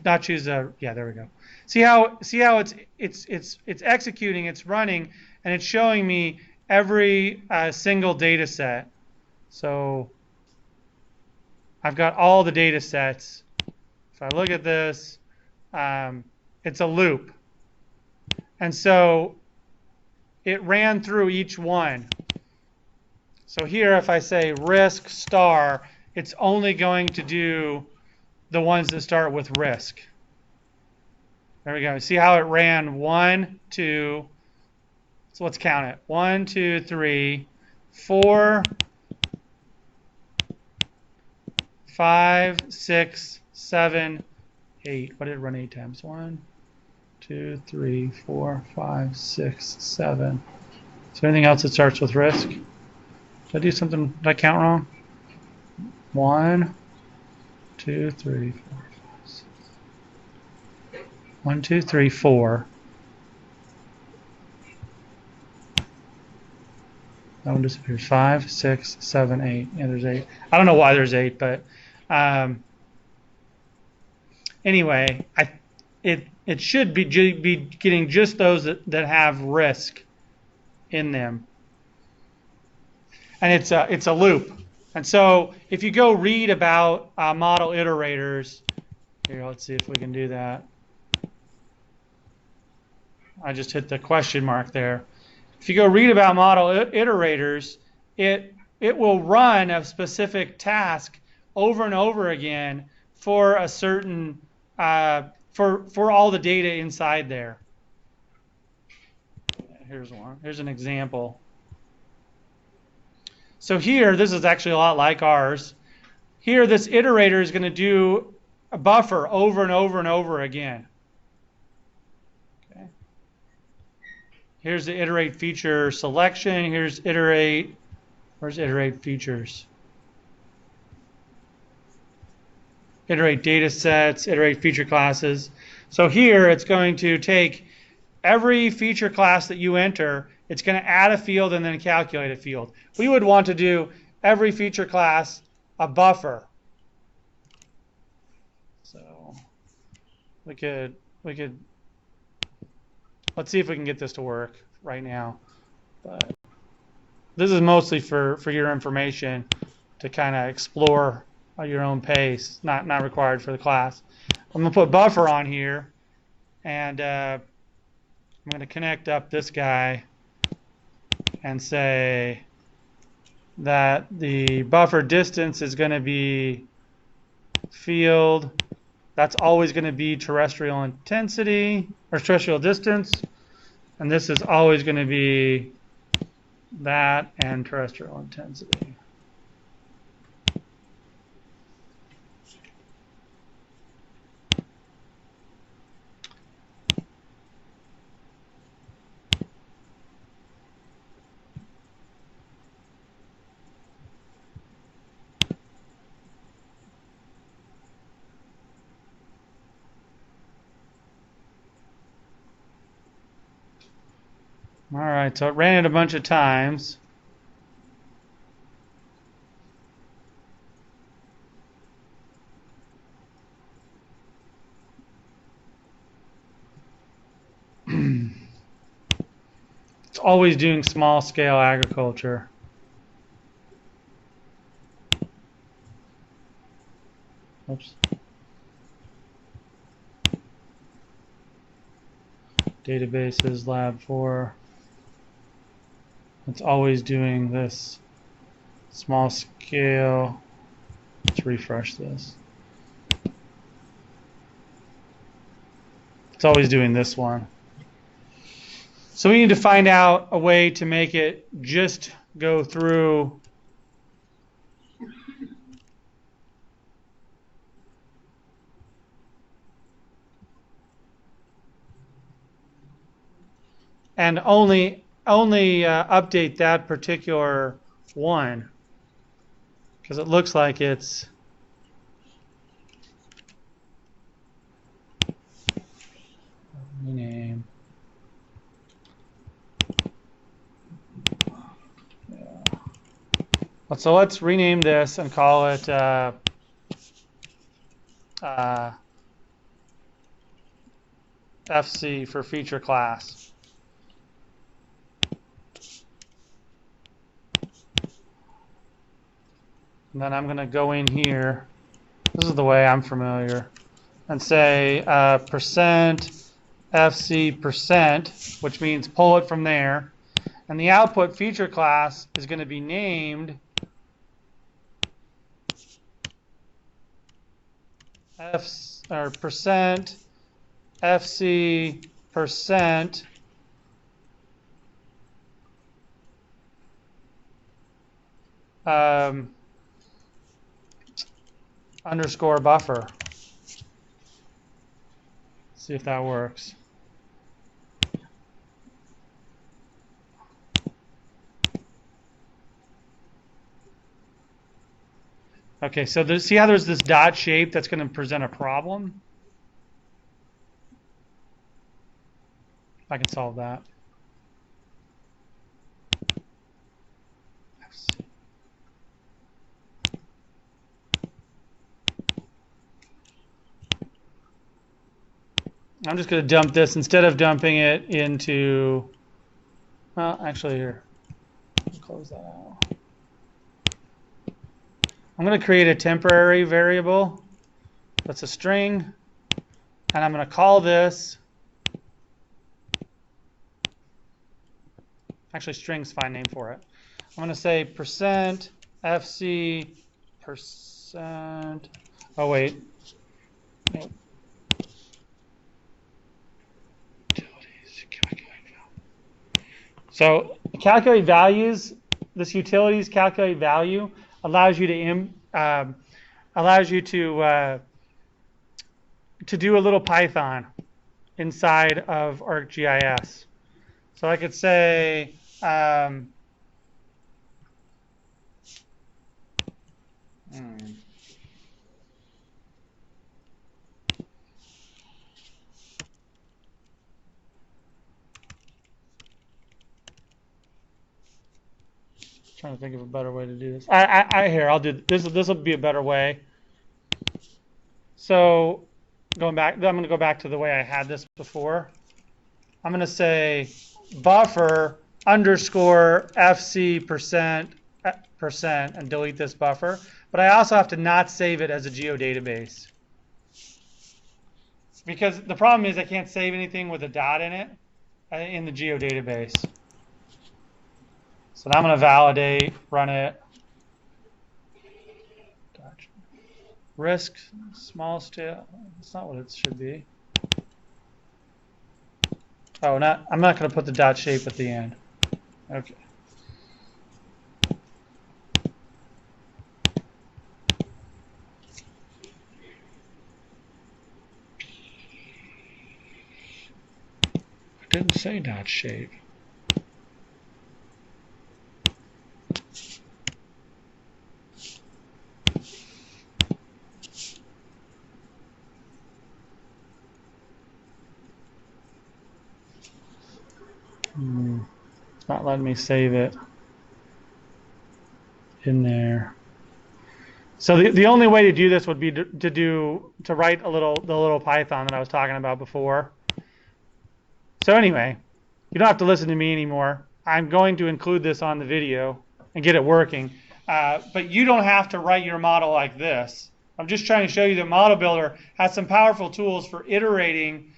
not choose a, yeah, there we go. See how it's executing, it's running, and it's showing me every single data set. So I've got all the data sets. If I look at this, it's a loop. And so it ran through each one. So here, if I say risk star, it's only going to do the ones that start with risk. There we go. See how it ran 1, 2. So let's count it. 1, 2, 3, 4, 5, 6, 7, 8. What did it run 8 times? 1, 2, 3, 4, 5, 6, 7. Is there anything else that starts with risk? Did I do something? Did I count wrong? 1, 2, 3, 4, 5, 6. 1, 2, 3, 4. That one disappears. 5, 6, 7, 8. Yeah, there's 8. I don't know why there's 8, but anyway, it should be getting just those that have risk in them, and it's a loop. And so if you go read about model iterators, here, let's see if we can do that. I just hit the question mark there. If you go read about model iterators, it will run a specific task over and over again for a certain for all the data inside there. Here's one. Here's an example. So here, this is actually a lot like ours. Here, this iterator is going to do a buffer over and over and over again. Okay. Here's the iterate feature selection. Here's iterate. Where's iterate features? Iterate data sets, iterate feature classes. So here, it's going to take every feature class that you enter, it's going to add a field and then calculate a field. We would want to do every feature class a buffer. So we could let's see if we can get this to work right now. But this is mostly for your information to kind of explore at your own pace, not required for the class. I'm going to put buffer on here, and I'm going to connect up this guy and say that the buffer distance is going to be field. That's always going to be terrestrial intensity or terrestrial distance. And this is always going to be that and terrestrial intensity. All right, so it ran it a bunch of times. It's always doing small scale agriculture. Oops. Databases, lab 4. It's always doing this small scale. Let's refresh this. It's always doing this one. So we need to find out a way to make it just go through and only update that particular one, because it looks like it's rename. Yeah. So let's rename this and call it FC for feature class. And then I'm going to go in here. This is the way I'm familiar. And say percent FC percent, which means pull it from there. And the output feature class is going to be named percent FC percent underscore buffer. See if that works. Okay, so see how there's this dot shape that's going to present a problem? I can solve that. I'm just going to dump this instead of dumping it into, well, actually here, close that out. I'm going to create a temporary variable that's a string, and I'm going to call this, actually string's a fine name for it. I'm going to say percent FC percent, oh wait, nope. So calculate values, this utilities calculate value allows you to do a little Python inside of ArcGIS. So I could say trying to think of a better way to do this. I'll do this. This will be a better way. So going back, I'm going to go back to the way I had this before. I'm going to say buffer underscore FC percent and delete this buffer. But I also have to not save it as a geodatabase. Because the problem is I can't save anything with a dot in it in the geodatabase. So now I'm going to validate, run it. Gotcha. Risk, small scale. That's not what it should be. Oh, I'm not going to put the dot shape at the end. Okay. I didn't say dot shape. It's not letting me save it in there. So the only way to do this would be to write the little Python that I was talking about before. So anyway, You don't have to listen to me anymore. I'm going to include this on the video and get it working. But you don't have to write your model like this. I'm just trying to show you that Model Builder has some powerful tools for iterating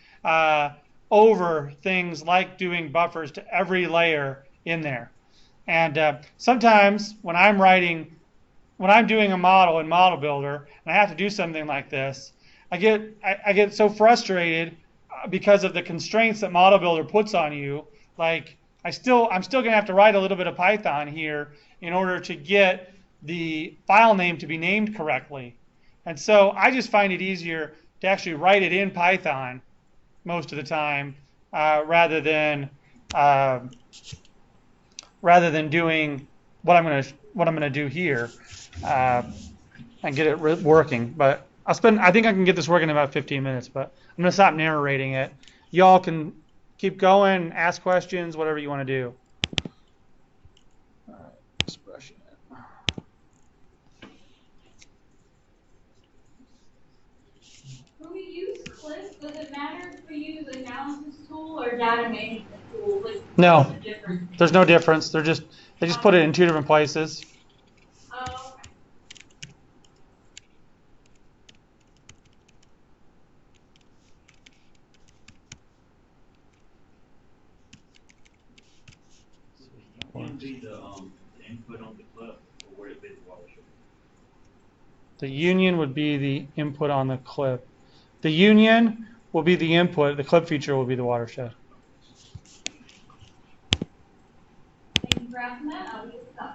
over things like doing buffers to every layer in there. And sometimes when I'm doing a model in Model Builder and I have to do something like this, I get so frustrated because of the constraints that Model Builder puts on you. Like I'm still going to have to write a little bit of Python here in order to get the file name to be named correctly. And so I just find it easier to actually write it in Python most of the time rather than doing what I'm going to do here and get it working. But I think I can get this working in about 15 minutes. But I'm going to stop narrating it. Y'all can keep going, ask questions, whatever you want to do. All right, expression. When we use clips, does it matter if we use analysis tool or data management tool? Like, No, what's the difference? there's no difference. They just put it in two different places. Oh, okay. Wouldn't be the input on the clip, or would it be the watershed? The union would be the input on the clip. The union will be the input. The clip feature will be the watershed. Thank you for asking that. I'll get it done.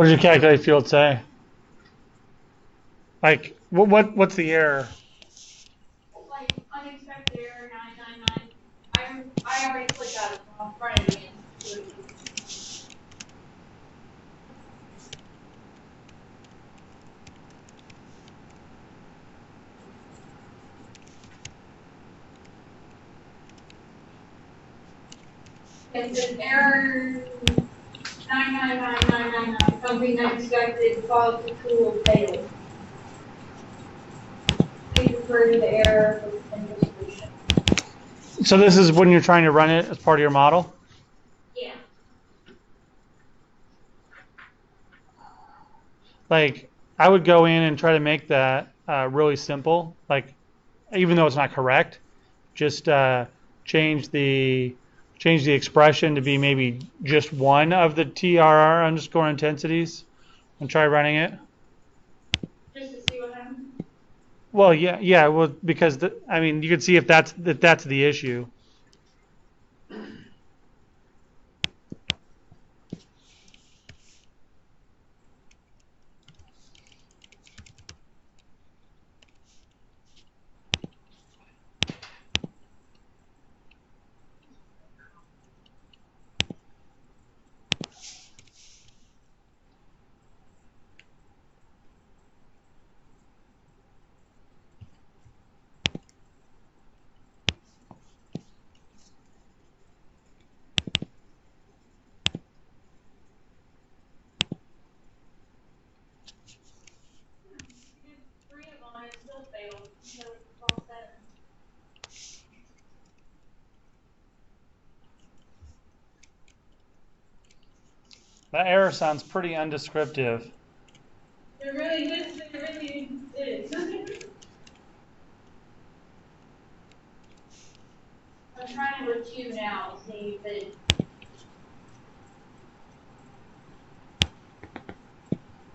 What did your calculate field say? Like, what's the error? Like unexpected error 999. I already clicked out of it, so I'm running it again. It's an error 999999. Something unexpected caused the tool failed. Please refer to the error for potential solution. So this is when you're trying to run it as part of your model? Yeah. Like, I would go in and try to make that really simple. Like, even though it's not correct, just change the expression to be maybe just one of the TRR underscore intensities and try running it. Just to see what happens. Well, yeah. Well, because I mean, you can see if that's the issue. You did 3 of them and it still failed. So it's all 7. That error sounds pretty undescriptive. It really is. It really is. I'm trying to review now, see if it.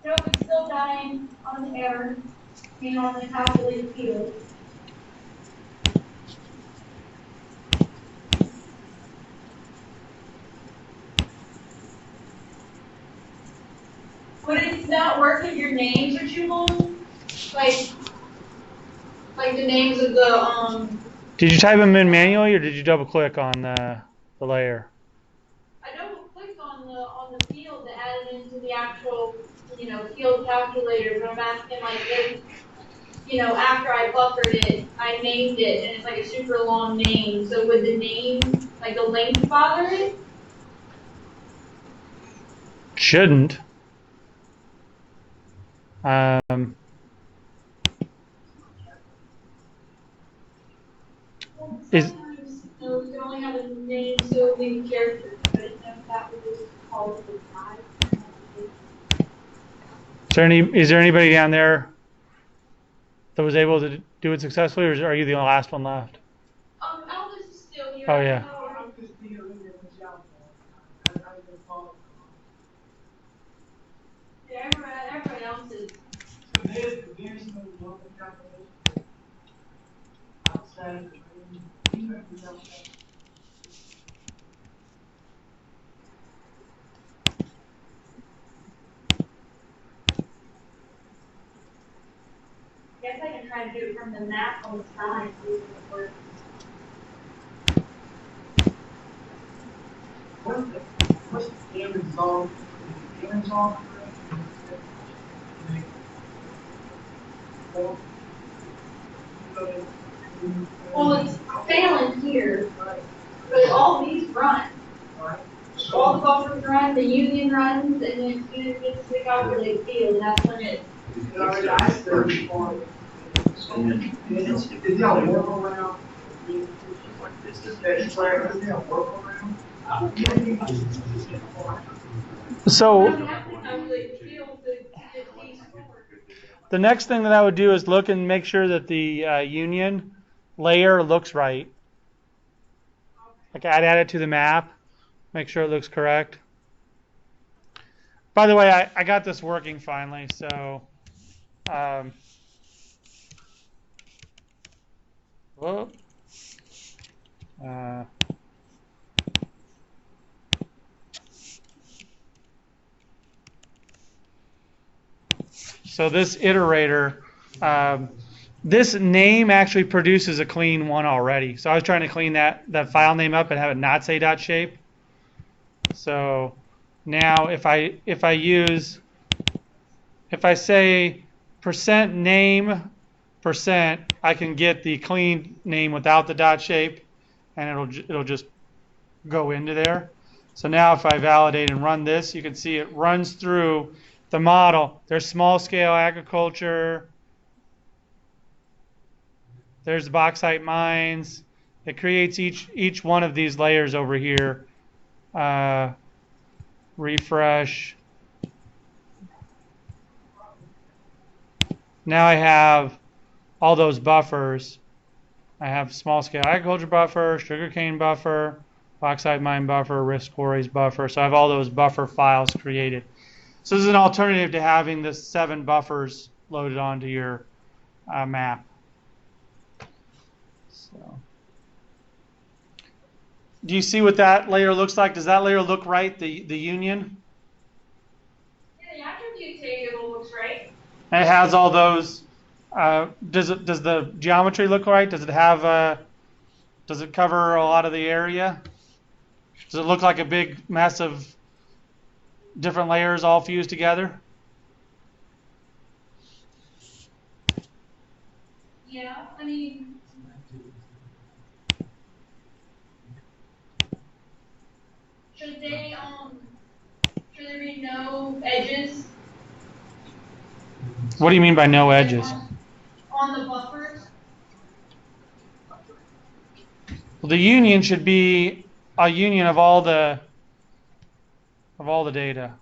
Nope, it's still dying on the error and on the calculated field. When it's not working, your names are too long. Like the names of the Did you type them in manually, or did you double click on the layer? I double clicked on the field to add it into the actual, field calculator, but I'm asking like if, after I buffered it, I named it, and it's like a super long name. So would the name, like the length, bother it? Shouldn't. Um, is Sometimes, we can only have a name so many characters, but I didn't know if that was called the size. is there anybody down there that was able to do it successfully, or are you the last one left? Elvis is still here. Oh yeah. I'm just being a little bit myself. I've been following. Yeah, everyone else is. So there's no local calculation outside of the range, even if we don't have. I guess I can try to do it from the map on the side. See if it works. What's the damage zone? The damage zone? Well, it's failing here, but all these run. All the buffers run, the union runs, and then as soon as it gets to the calculated field, and that's when it. Is y'all work around? Is y'all work around? So You have to calculate the field to get these scores. the next thing that I would do is look and make sure that the union layer looks right. Like I'd add it to the map, make sure it looks correct. By the way, I got this working finally, so whoa. So this iterator, this name actually produces a clean one already. So I was trying to clean that file name up and have it not say .shape. So now if I say %name %, I can get the clean name without the .shape, and it'll just go into there. So now if I validate and run this, you can see it runs through the model. There's small scale agriculture. There's the bauxite mines. It creates each one of these layers over here. Refresh. Now I have all those buffers. I have small scale agriculture buffer, sugarcane buffer, bauxite mine buffer, risk quarries buffer. So I have all those buffer files created. So this is an alternative to having the 7 buffers loaded onto your map. So, do you see what that layer looks like? Does that layer look right, the union? Yeah, the attribute table looks right. And it has all those. Does the geometry look right? Does it have does it cover a lot of the area? Does it look like a big mess of different layers all fused together? Yeah, I mean, should there be no edges What do you mean by no edges? on the buffers? Well, the union should be a union of all the data.